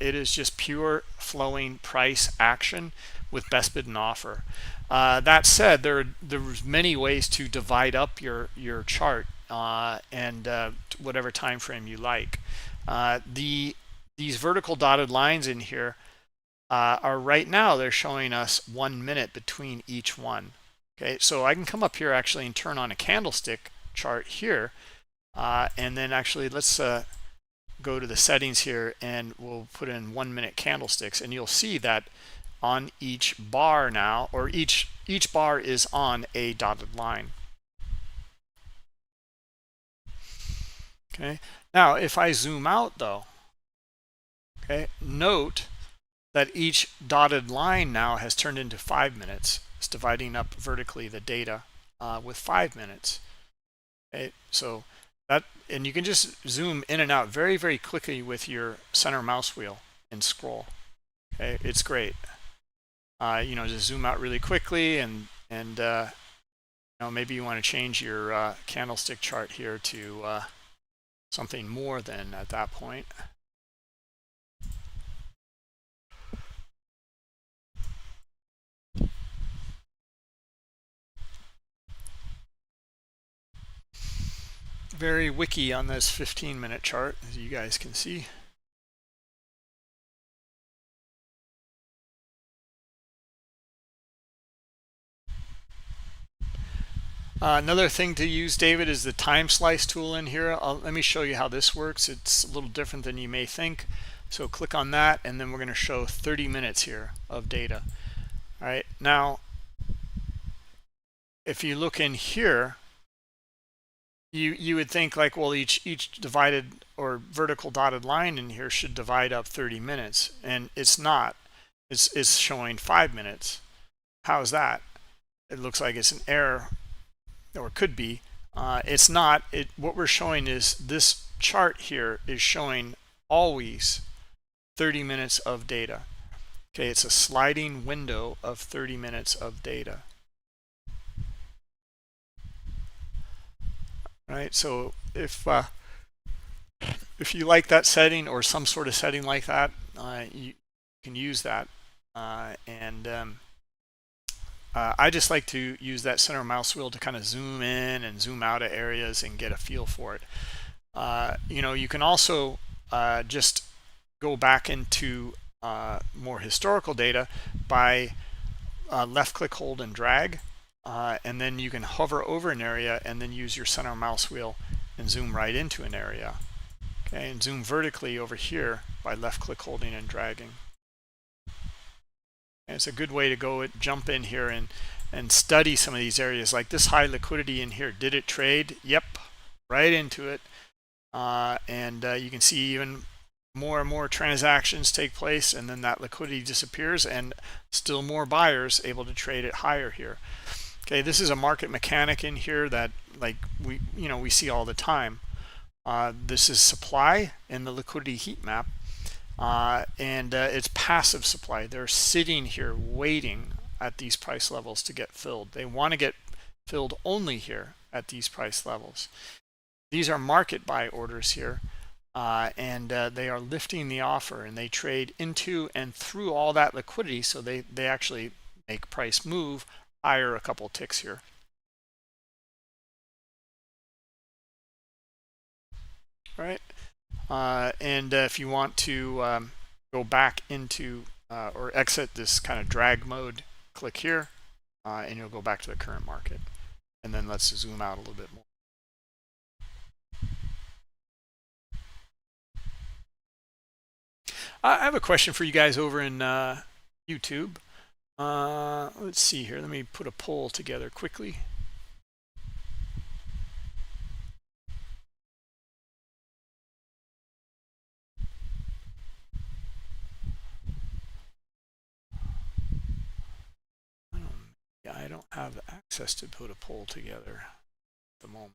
It is just pure flowing price action with best bid and offer. That said, there's many ways to divide up your chart and whatever time frame you like. These vertical dotted lines in here are right now, they're showing us 1 minute between each one. Okay, so I can come up here actually and turn on a candlestick chart here, and then actually let's go to the settings here, and we'll put in 1 minute candlesticks, and you'll see that on each bar now, or each bar is on a dotted line. Okay, now if I zoom out though, okay, note that each dotted line now has turned into 5 minutes. It's dividing up vertically the data with 5 minutes. Okay, so that, and you can just zoom in and out very, very quickly with your center mouse wheel and scroll. Okay, it's great. You know, just zoom out really quickly, and you know, maybe you want to change your candlestick chart here to something more than at that point. Very wiki on this 15-minute chart, as you guys can see. Another thing to use, David, is the time slice tool in here. Let me show you how this works. It's a little different than you may think. So click on that, and then we're going to show 30 minutes here of data. All right, now if you look in here, you would think like, well, each divided or vertical dotted line in here should divide up 30 minutes, and it's not. It's showing 5 minutes. How is that? It looks like it's an error, or it could be. It's not. What we're showing is this chart here is showing always 30 minutes of data. Okay, it's a sliding window of 30 minutes of data. Right, so if you like that setting or some sort of setting like that, you can use that. I just like to use that center mouse wheel to kind of zoom in and zoom out of areas and get a feel for it. You know, you can also just go back into more historical data by left click, hold, and drag. And then you can hover over an area and then use your center mouse wheel and zoom right into an area. Okay, and zoom vertically over here by left click, holding, and dragging. And it's a good way to go jump in here and study some of these areas, like this high liquidity in here. Did it trade? Yep, right into it. You can see even more and more transactions take place, and then that liquidity disappears, and still more buyers able to trade it higher here. Okay, this is a market mechanic in here that, like, we see all the time. This is supply in the liquidity heat map, and it's passive supply. They're sitting here waiting at these price levels to get filled. They want to get filled only here at these price levels. These are market buy orders here, and they are lifting the offer, and they trade into and through all that liquidity, so they actually make price move higher a couple ticks here. All right, and if you want to go back into or exit this kind of drag mode, click here, and you'll go back to the current market. And then let's zoom out a little bit more. I have a question for you guys over in YouTube. Let's see here. Let me put a poll together quickly. I don't have access to put a poll together at the moment.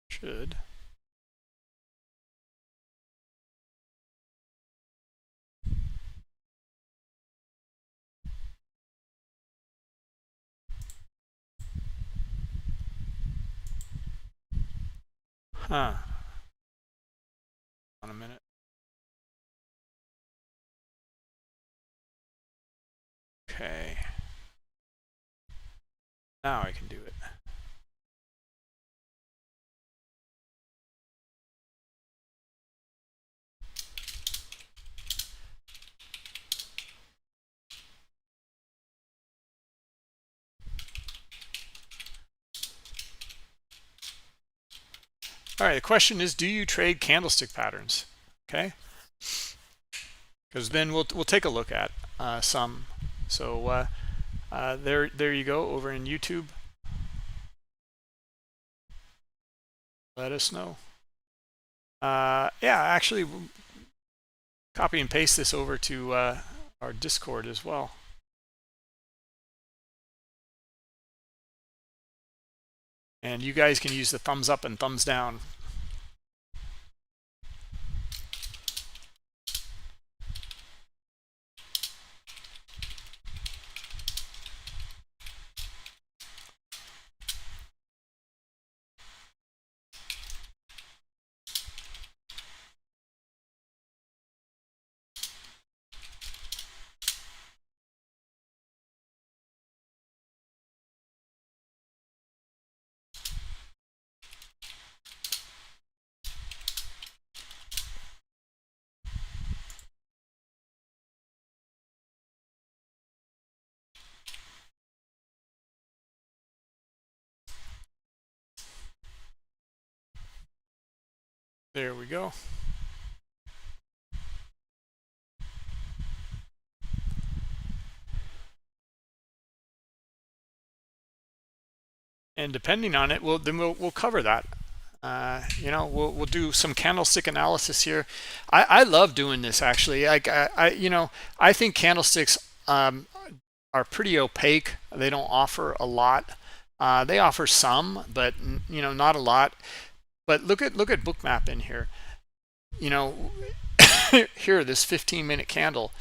Should. Huh. On a minute. Okay. Now I can do it. All right, the question is, do you trade candlestick patterns? Okay, because then we'll take a look at some. So there you go over in YouTube. Let us know. Yeah, actually, copy and paste this over to our Discord as well. And you guys can use the thumbs up and thumbs down. There we go. And depending on it, we'll cover that. You know, we'll do some candlestick analysis here. I love doing this actually. You know, I think candlesticks are pretty opaque. They don't offer a lot. They offer some, but you know, not a lot. But look at Bookmap in here. You know, here, this 15-minute candle,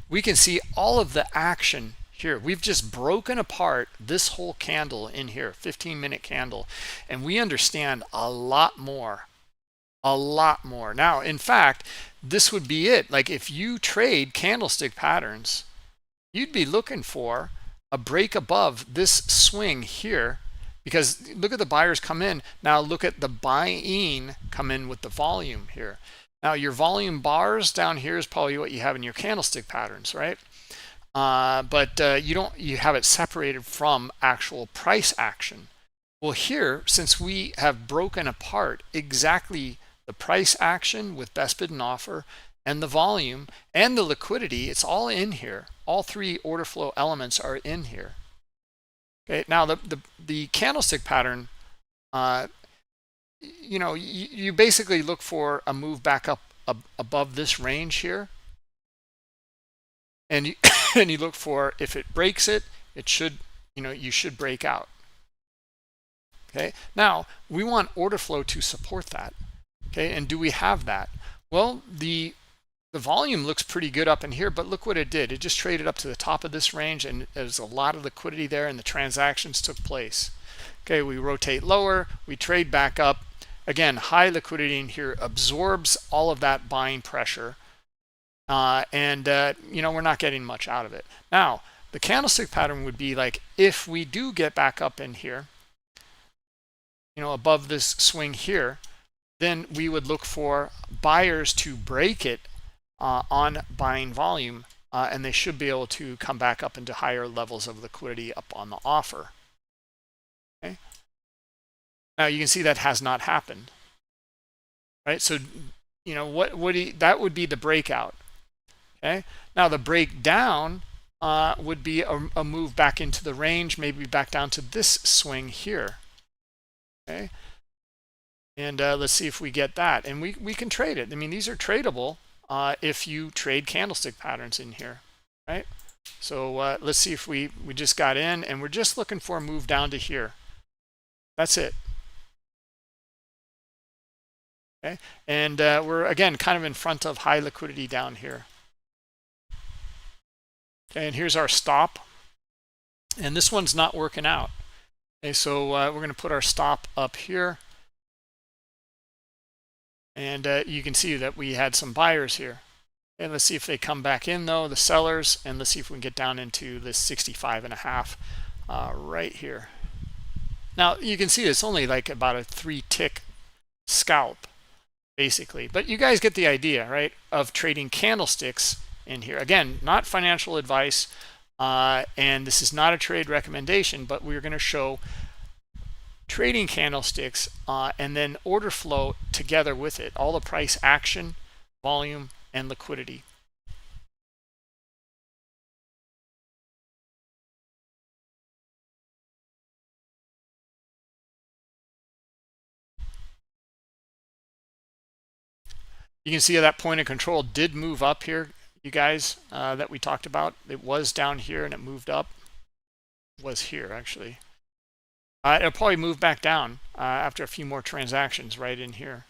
we can see all of the action here. We've just broken apart this whole candle in here, 15-minute candle, and we understand a lot more. Now, in fact, this would be it. Like if you trade candlestick patterns, you'd be looking for a break above this swing here, because look at the buyers come in. Now look at the buying come in with the volume here. Now your volume bars down here is probably what you have in your candlestick patterns, right? But you have it separated from actual price action. Well, here, since we have broken apart exactly the price action with best bid and offer and the volume and the liquidity, it's all in here. All three order flow elements are in here. Okay, now the candlestick pattern, you know, you basically look for a move back up above this range here, and you, and you look for, if it breaks it, it should, you know, you should break out. Okay, now we want order flow to support that. Okay, and do we have that? Well, the volume looks pretty good up in here, but look what it did. It just traded up to the top of this range, and there's a lot of liquidity there, and the transactions took place. Okay, we rotate lower, we trade back up. Again, high liquidity in here absorbs all of that buying pressure, and you know, we're not getting much out of it. Now, the candlestick pattern would be like, if we do get back up in here, you know, above this swing here, then we would look for buyers to break it on buying volume, and they should be able to come back up into higher levels of liquidity up on the offer. Okay, now you can see that has not happened, right? So you know, that would be the breakout. Okay, now the breakdown would be a move back into the range, maybe back down to this swing here. Okay, and let's see if we get that, and we can trade it. I mean, these are tradable if you trade candlestick patterns in here, right? So let's see if we just got in, and we're just looking for a move down to here. That's it. Okay, and we're again kind of in front of high liquidity down here. Okay, and here's our stop, and this one's not working out. Okay, so we're going to put our stop up here. And you can see that we had some buyers here. And let's see if they come back in though, the sellers, and let's see if we can get down into this 65.5 right here. Now you can see it's only like about a 3 tick scalp basically, but you guys get the idea, right, of trading candlesticks in here. Again, not financial advice, and this is not a trade recommendation, but we're going to show trading candlesticks and then order flow together with it, all the price action, volume, and liquidity. You can see that point of control did move up here, you guys, that we talked about. It was down here and it moved up. It was here actually. It'll probably move back down after a few more transactions right in here.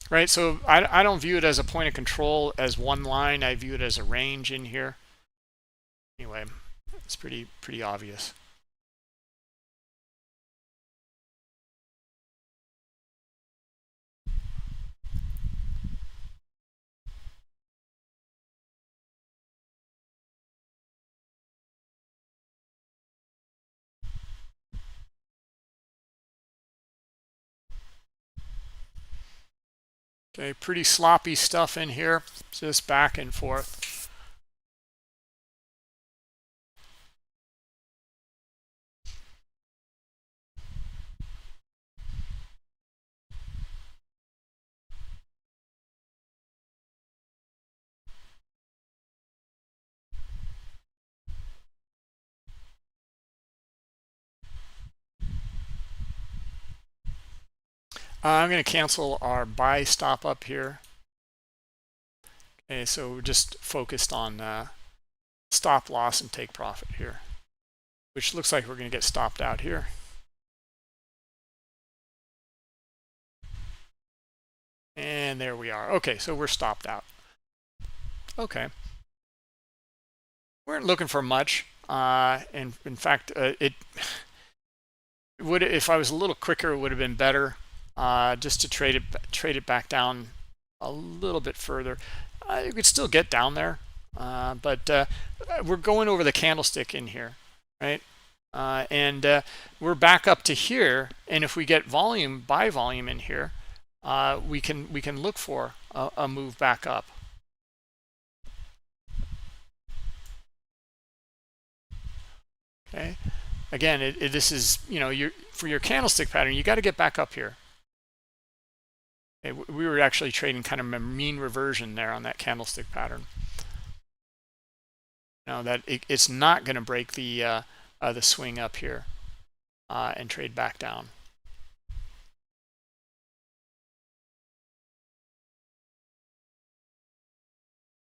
Right, so I don't view it as a point of control as one line. I view it as a range in here. Anyway, it's pretty obvious. Okay, pretty sloppy stuff in here, just back and forth. I'm going to cancel our buy stop up here. Okay, so we're just focused on stop loss and take profit here, which looks like we're going to get stopped out here. And there we are. Okay, so we're stopped out. Okay. We weren't looking for much. And in fact, it would, if I was a little quicker, it would have been better. Just to trade it back down a little bit further. You could still get down there, but we're going over the candlestick in here, right? And we're back up to here, and if we get volume, buy volume in here, we can look for a move back up. Okay, again, this is, you know, for your candlestick pattern, you got to get back up here. Okay, we were actually trading kind of a mean reversion there on that candlestick pattern. Now that it's not going to break the swing up here and trade back down.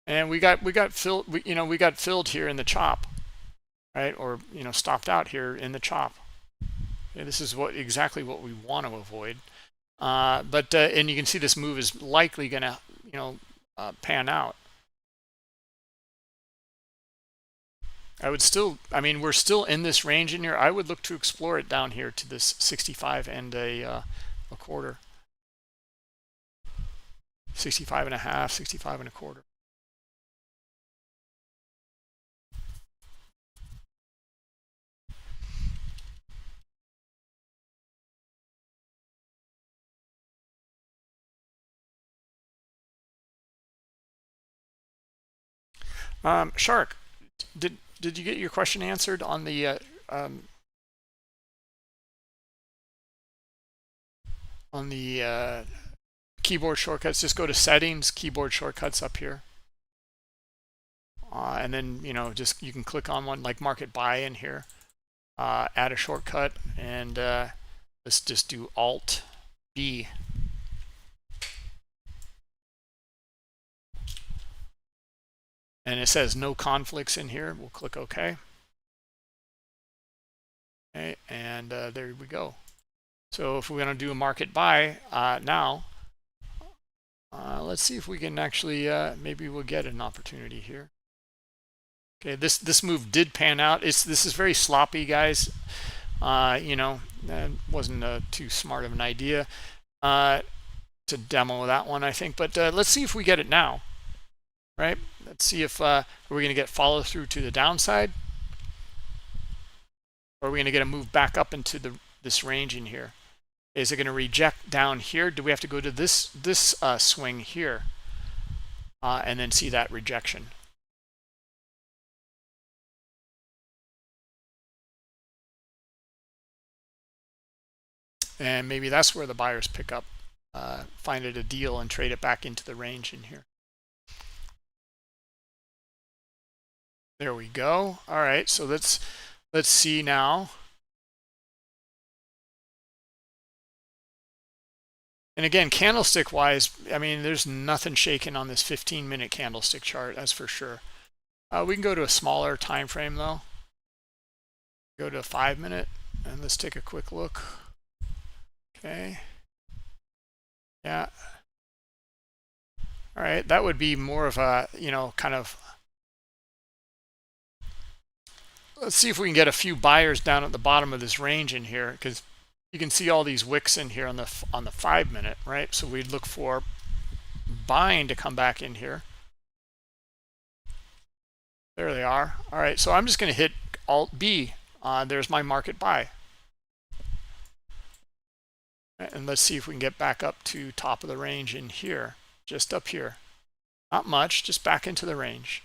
And we got filled, we got filled here in the chop, right? Or stopped out here in the chop. Okay, this is exactly what we want to avoid. And you can see this move is likely going to pan out. I mean, we're still in this range in here. I would look to explore it down here to this 65 and a quarter. 65 and a half, 65 and a quarter. Shark, did you get your question answered on the keyboard shortcuts? Just go to settings, keyboard shortcuts up here, and then you can click on one like market buy in here, add a shortcut, and let's just do Alt B. And it says no conflicts in here. We'll click OK. Okay, and there we go. So if we're going to do a market buy now, let's see if we can actually, maybe we'll get an opportunity here. Okay, this move did pan out. This is very sloppy, guys. You know, that wasn't too smart of an idea to demo that one, I think. But let's see if we get it now, right? Let's see if we're going to get follow through to the downside, or are we going to get a move back up into this range in here? Is it going to reject down here? Do we have to go to this swing here and then see that rejection? And maybe that's where the buyers pick up, find it a deal and trade it back into the range in here. There we go. All right, so let's see now. And again, candlestick wise, I mean, there's nothing shaking on this 15-minute candlestick chart, that's for sure. We can go to a smaller time frame though. Go to a 5-minute and let's take a quick look. Okay. Yeah. All right, that would be more of a, you know, kind of, let's see if we can get a few buyers down at the bottom of this range in here, because you can see all these wicks in here on the 5-minute, right? So we'd look for buying to come back in here. There they are. All right, so I'm just going to hit Alt B. There's my market buy. And let's see if we can get back up to top of the range in here, just up here. Not much, just back into the range.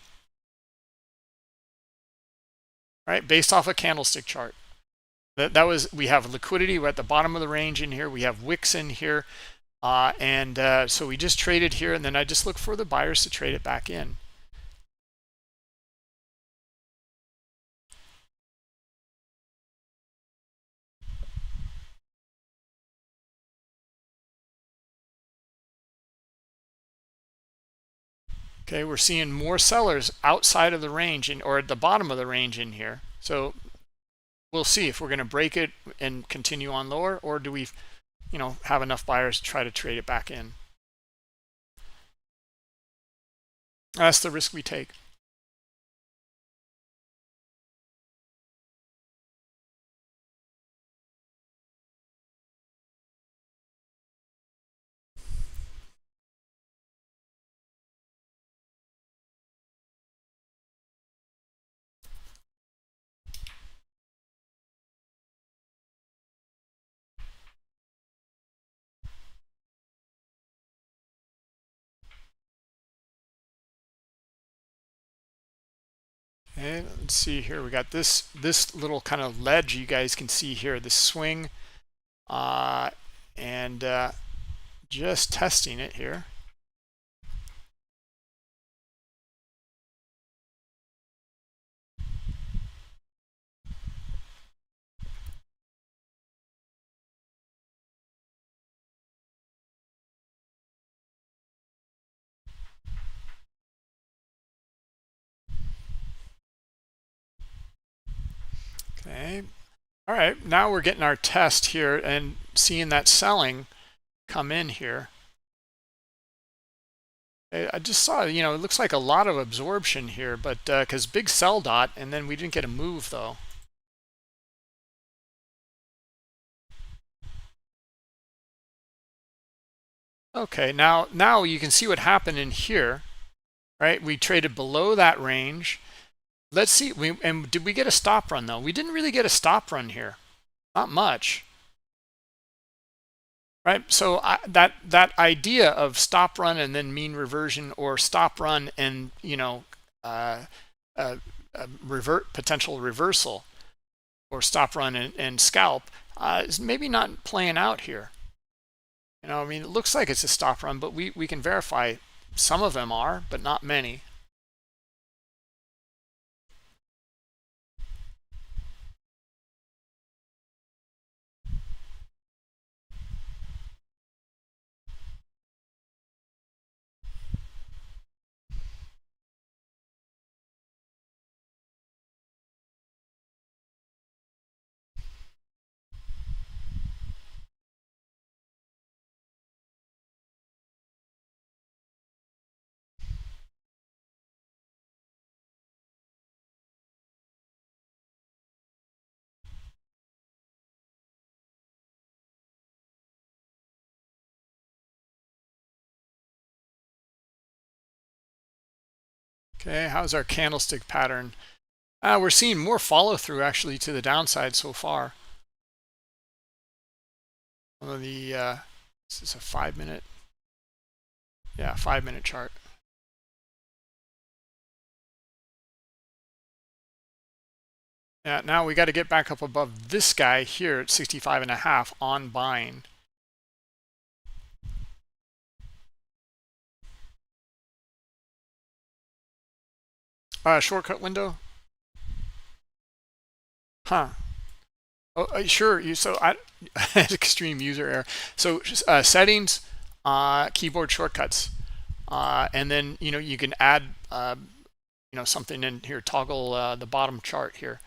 All right, based off a candlestick chart. That was, we have liquidity. We're at the bottom of the range in here. We have wicks in here. So we just traded here, and then I just look for the buyers to trade it back in. Okay, we're seeing more sellers outside of the range or at the bottom of the range in here. So we'll see if we're going to break it and continue on lower, or do we, you know, have enough buyers to try to trade it back in. That's the risk we take. Okay, let's see here. We got this little kind of ledge you guys can see here, this swing, and just testing it here. Okay. All right, now we're getting our test here and seeing that selling come in here. I just saw, you know, it looks like a lot of absorption here, but because big sell dot, and then we didn't get a move though. Okay, now you can see what happened in here, right? We traded below that range. Let's see, and did we get a stop run though? We didn't really get a stop run here, not much. Right, so that idea of stop run and then mean reversion, or stop run and, you know, potential reversal, or stop run and scalp, is maybe not playing out here. You know, I mean, it looks like it's a stop run, but we can verify some of them are, but not many. Okay, how's our candlestick pattern? We're seeing more follow through actually to the downside so far. One of the this is a 5-minute, yeah, 5-minute chart. Yeah, now we got to get back up above this guy here at 65.5 on buying. Shortcut window, huh? Oh, sure. So I extreme user error. So settings, keyboard shortcuts, and then you can add something in here. Toggle the bottom chart here.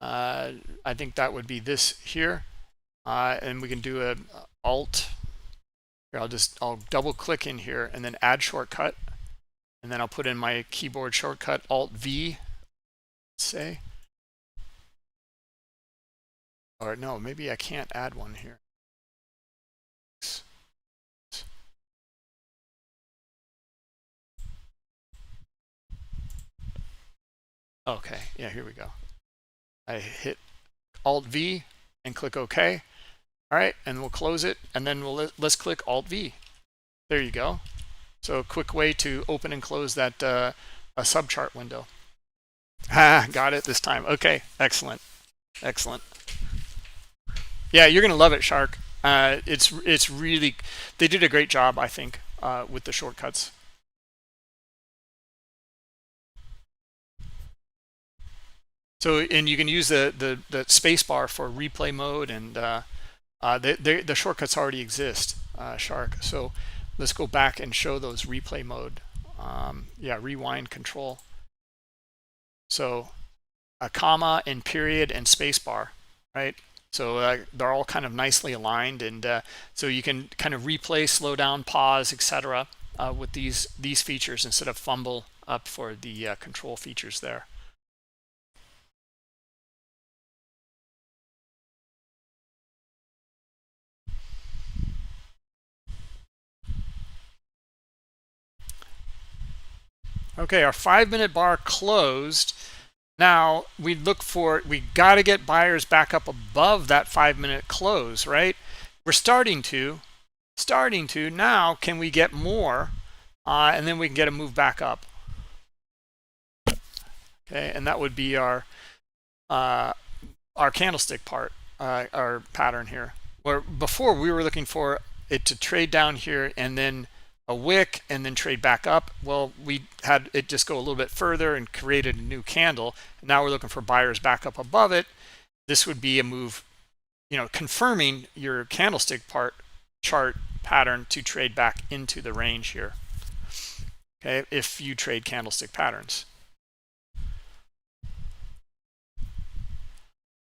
I think that would be this here, and we can do a alt. Here, I'll double click in here and then add shortcut, and then I'll put in my keyboard shortcut Alt V. Let's say. Or no, maybe I can't add one here. Okay, yeah, here we go. I hit Alt V and click OK. All right, and we'll close it, and then let's click Alt V. There you go. So a quick way to open and close that a subchart window. Got it this time. Okay, excellent, excellent. Yeah, you're gonna love it, Shark. It's really, they did a great job, I think, with the shortcuts. So, and you can use the space bar for replay mode, and the shortcuts already exist, Shark. So let's go back and show those replay mode. Yeah, rewind control. So a comma and period and space bar, right? So they're all kind of nicely aligned, and so you can kind of replay, slow down, pause, etc. With these features instead of fumble up for the control features there. Okay, our 5-minute bar closed. Now we got to get buyers back up above that 5-minute close, right? We're starting to. Now can we get more? And then we can get a move back up. Okay, and that would be our candlestick part, our pattern here. Where before we were looking for it to trade down here and then a wick and then trade back up. Well, we had it just go a little bit further and created a new candle. Now we're looking for buyers back up above it. This would be a move, confirming your candlestick chart pattern to trade back into the range here. Okay, if you trade candlestick patterns.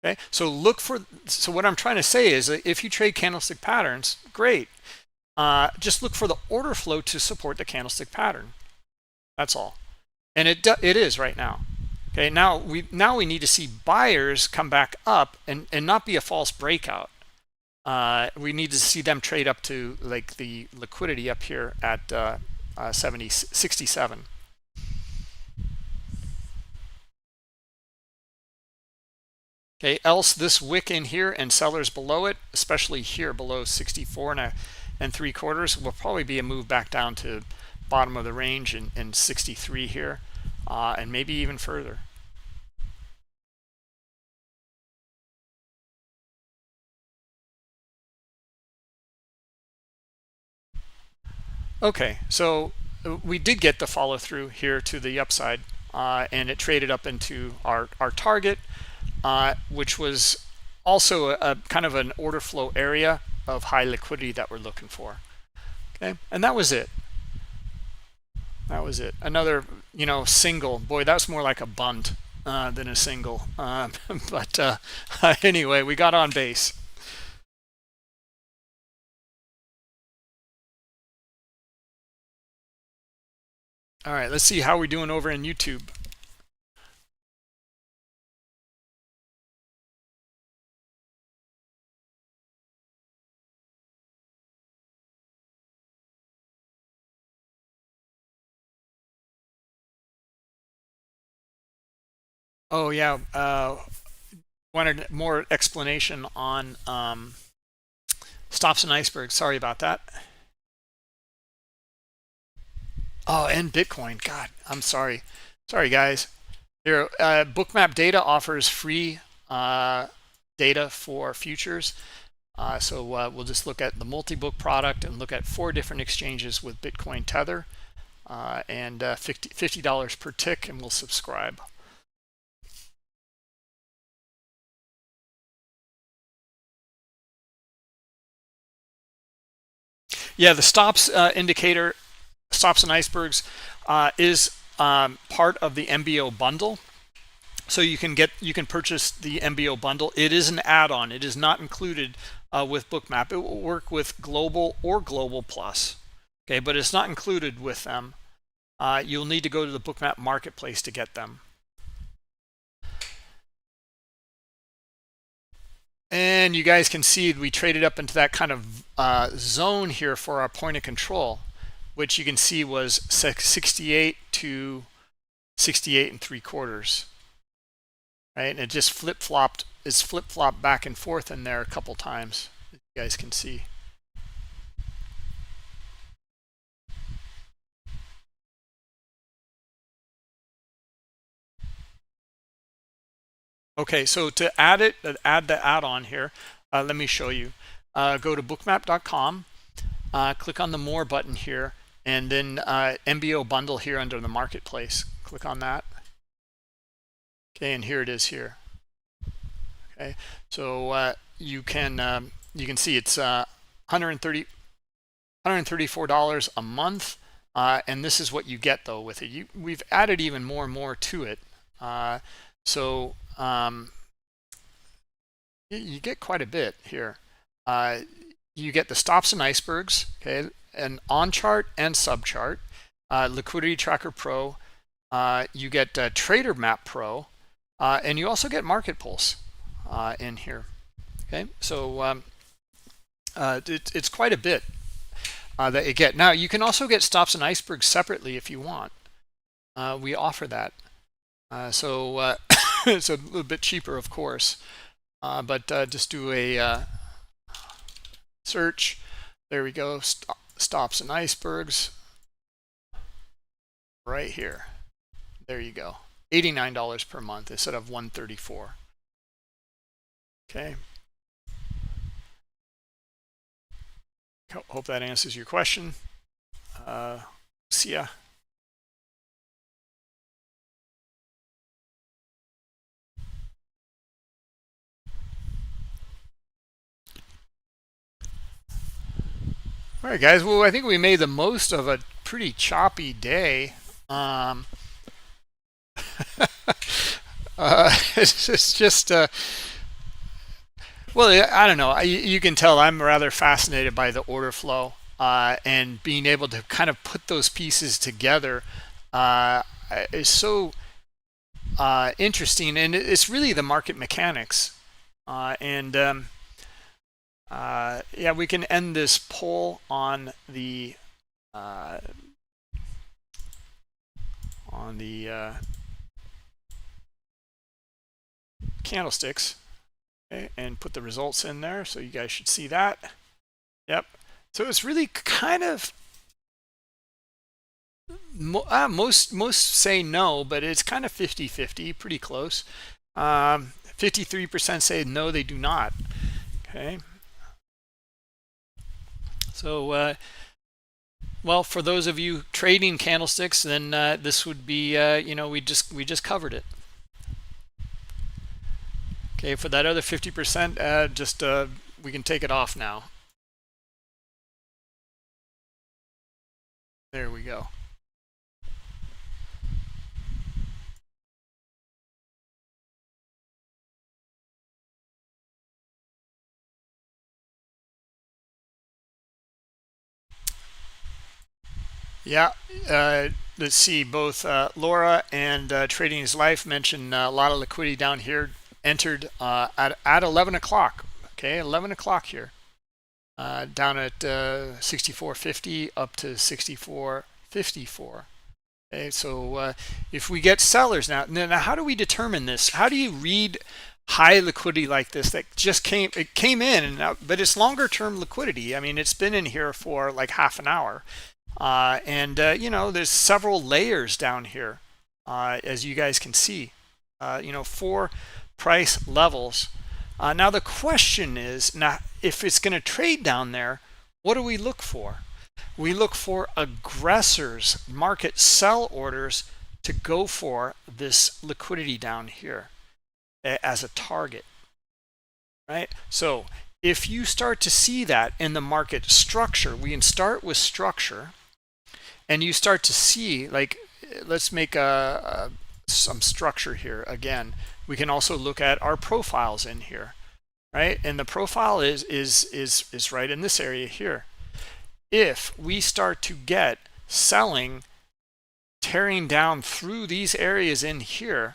Okay, so what I'm trying to say is that if you trade candlestick patterns, great. Just look for the order flow to support the candlestick pattern. That's all, and it is right now. Okay, now we need to see buyers come back up and not be a false breakout. We need to see them trade up to like the liquidity up here at 67. Okay, else this wick in here and sellers below it, especially here below 64 and 3/4, will probably be a move back down to bottom of the range in 63 here, and maybe even further. Okay, so we did get the follow through here to the upside, and it traded up into our target, which was also a kind of an order flow area of high liquidity that we're looking for. Okay, and that was it. That was it. Another, single. Boy, that's more like a bunt than a single. But anyway, we got on base. All right, let's see how we're doing over in YouTube. Oh yeah, wanted more explanation on stops and icebergs. Sorry about that. Oh, and Bitcoin. God, I'm sorry. Sorry, guys. Here, Bookmap Data offers free data for futures. So we'll just look at the multi-book product and look at 4 different exchanges with Bitcoin Tether and $50 per tick, and we'll subscribe. Yeah, the stops indicator, stops and icebergs, is part of the MBO bundle. So you can purchase the MBO bundle. It is an add-on. It is not included with Bookmap. It will work with Global or Global Plus. Okay, but it's not included with them. You'll need to go to the Bookmap marketplace to get them. And you guys can see we traded up into that kind of zone here for our point of control, which you can see was 68 to 68 and 3/4. Right, and it just flip-flopped. It's flip-flopped back and forth in there a couple times. You guys can see. Okay, so to add the add-on here, let me show you. Go to bookmap.com, click on the More button here, and then MBO bundle here under the marketplace. Click on that. Okay, and here it is here. Okay, so you can see it's $134 a month, and this is what you get though with it. We've added even more and more to it, so you get quite a bit here. You get the stops and icebergs, okay, and on chart and sub chart, liquidity tracker pro. You get trader map pro, and you also get market pulse in here. Okay, so it's quite a bit that you get. Now you can also get stops and icebergs separately if you want. We offer that. So it's a little bit cheaper, of course, but just do a search. There we go. Stops and icebergs right here. There you go. $89 per month instead of $134. Okay. Hope that answers your question. See ya. All right, guys. Well, I think we made the most of a pretty choppy day. It's just well, I don't know. You can tell I'm rather fascinated by the order flow and being able to kind of put those pieces together is so interesting, and it's really the market mechanics. Yeah, we can end this poll on the candlesticks, okay, and put the results in there, so you guys should see that. Yep. So it's really kind of most say no, but it's kind of 50-50, pretty close. 53% say no, they do not. Okay. So well, for those of you trading candlesticks, then this would be we just covered it. Okay, for that other 50%, just we can take it off now. There we go. Yeah, let's see. Both Laura and Trading is Life mentioned a lot of liquidity down here. Entered at 11 o'clock. Okay, 11 o'clock here. Down at 64.50 up to 64.54. Okay, so if we get sellers now how do we determine this? How do you read high liquidity like this that just came in and out, but it's longer term liquidity? I mean, it's been in here for like half an hour, and you know, there's several layers down here, as you guys can see, you know, 4 price levels. Now the question is, now if it's going to trade down there, what do we look for? We look for aggressors, market sell orders, to go for this liquidity down here as a target, right? So if you start to see that in the market structure, we can start with structure, and you start to see, like, let's make some structure here again. We can also look at our profiles in here, right? And the profile is right in this area here. If we start to get selling tearing down through these areas in here,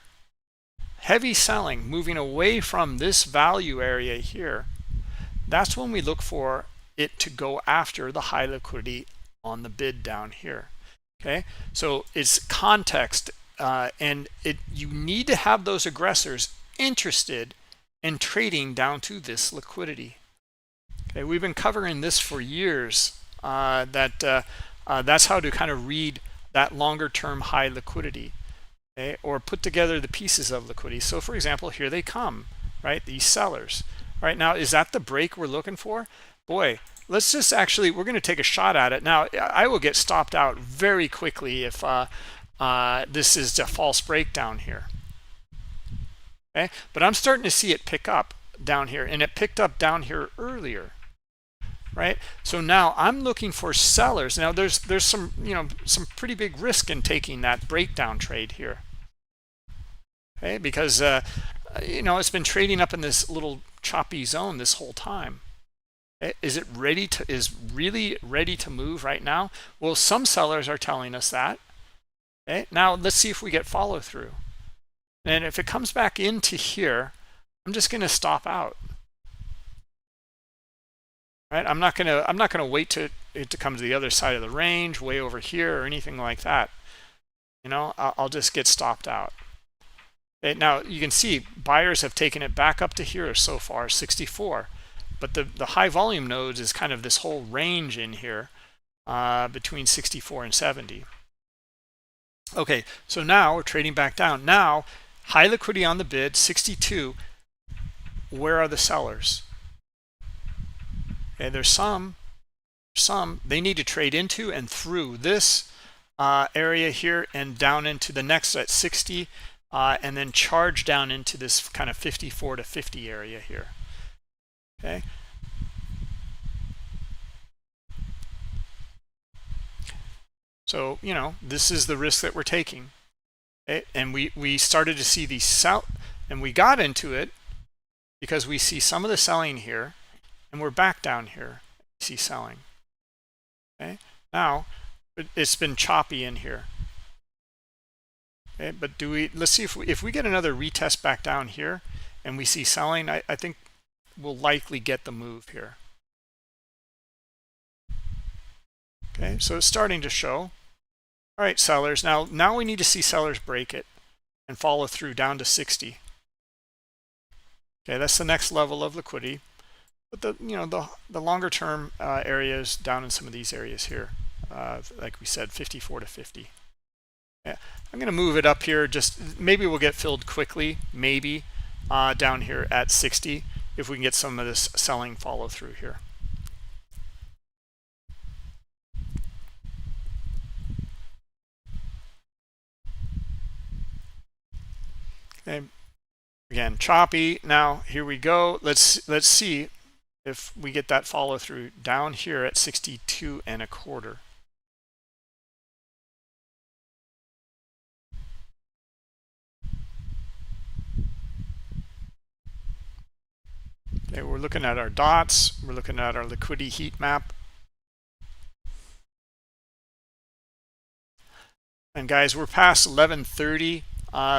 heavy selling moving away from this value area here, that's when we look for it to go after the high liquidity on the bid down here. Okay, so it's context, and you need to have those aggressors interested in trading down to this liquidity. Okay, we've been covering this for years. That's how to kind of read that longer term high liquidity, okay, or put together the pieces of liquidity. So for example, here they come, right? These sellers. Right now, is that the break we're looking for? Boy, let's just actually, we're going to take a shot at it. Now, I will get stopped out very quickly if this is a false breakdown here. Okay, but I'm starting to see it pick up down here, and it picked up down here earlier. Right, so now I'm looking for sellers. Now there's some, you know, some pretty big risk in taking that breakdown trade here. Okay, because you know, it's been trading up in this little choppy zone this whole time. Okay? Is really ready to move right now? Well, some sellers are telling us that. Okay, now let's see if we get follow through. And if it comes back into here, I'm just going to stop out. Right? I'm not gonna wait to it to come to the other side of the range, way over here, or anything like that. You know, I'll just get stopped out. Okay, now you can see buyers have taken it back up to here so far, 64. But the high volume nodes is kind of this whole range in here, between 64 and 70. Okay, so now we're trading back down. Now, high liquidity on the bid, 62. Where are the sellers? Okay, there's some they need to trade into and through this area here and down into the next at 60, and then charge down into this kind of 54 to 50 area here. Okay, so you know, this is the risk that we're taking. Okay? And we started to see these sell, and we got into it because we see some of the selling here. And we're back down here. You see selling. Okay. Now it's been choppy in here. Okay, but let's see if we get another retest back down here and we see selling, I think we'll likely get the move here. Okay, so it's starting to show. All right, sellers. Now we need to see sellers break it and follow through down to 60. Okay, that's the next level of liquidity. But the longer term areas down in some of these areas here, like we said, 54 to 50. Yeah, I'm going to move it up here. Just maybe we'll get filled quickly, maybe down here at 60 if we can get some of this selling follow through here. Okay, again choppy. Now here we go. Let's see if we get that follow through down here at 62.25. Okay, we're looking at our dots. We're looking at our liquidity heat map. And guys, we're past 11:30,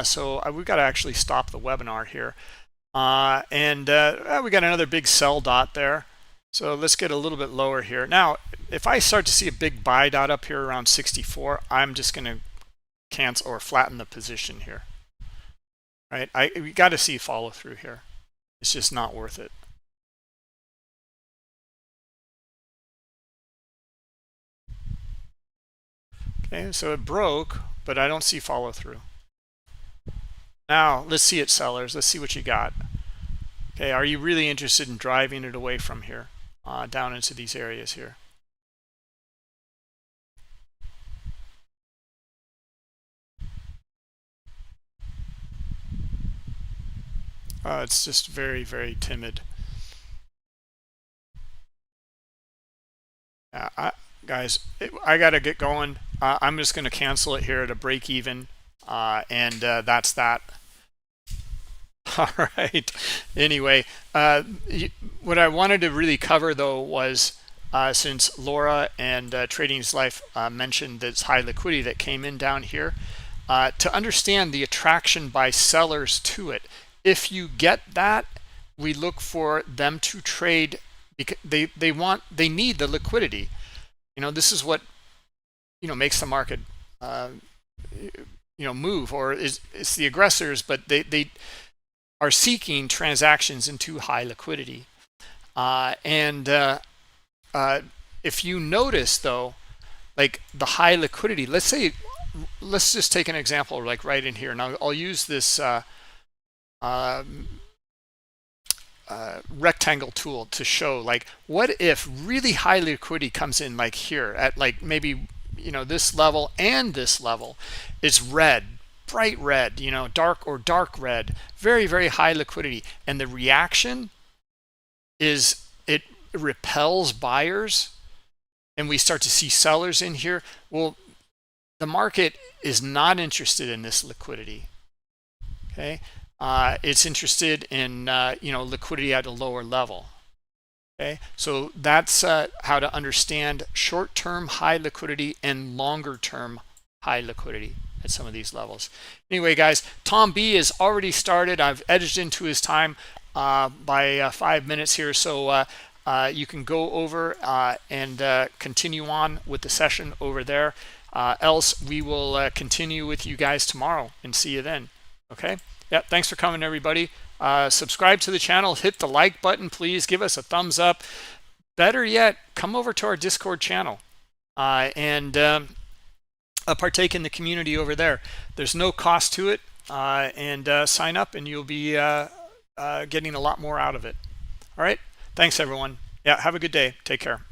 so we've got to actually stop the webinar here. We got another big sell dot there. So let's get a little bit lower here. Now, if I start to see a big buy dot up here around 64, I'm just going to cancel or flatten the position here, right? We got to see follow through here. It's just not worth it. Okay, so it broke, but I don't see follow through. Now let's see it, sellers. Let's see what you got. Okay, are you really interested in driving it away from here down into these areas here? It's just very, very timid. Guys, I got to get going. I'm just going to cancel it here at a break even, and that's that. All right. Anyway, what I wanted to really cover though was since Laura and Trading's Life mentioned this high liquidity that came in down here, to understand the attraction by sellers to it. If you get that, we look for them to trade because they need the liquidity. This is what makes the market move, or it's the aggressors, but they are seeking transactions into high liquidity. If you notice though, like the high liquidity, let's just take an example like right in here. Now I'll use this rectangle tool to show, like, what if really high liquidity comes in like here at like maybe this level and this level. It's red, bright red, dark red, very, very high liquidity, and the reaction is it repels buyers and we start to see sellers in here. Well, the market is not interested in this liquidity. Okay, it's interested in liquidity at a lower level. Okay, so that's how to understand short-term high liquidity and longer-term high liquidity at some of these levels. Anyway, guys, Tom B is already started. I've edged into his time by 5 minutes here, so you can go over and continue on with the session over there. Else we will continue with you guys tomorrow and see you then. Okay, yeah, thanks for coming, everybody. Subscribe to the channel, hit the like button, please give us a thumbs up. Better yet, come over to our Discord channel and partake in the community over there. There's no cost to it, and sign up and you'll be getting a lot more out of it. All right, thanks everyone. Yeah, have a good day. Take care.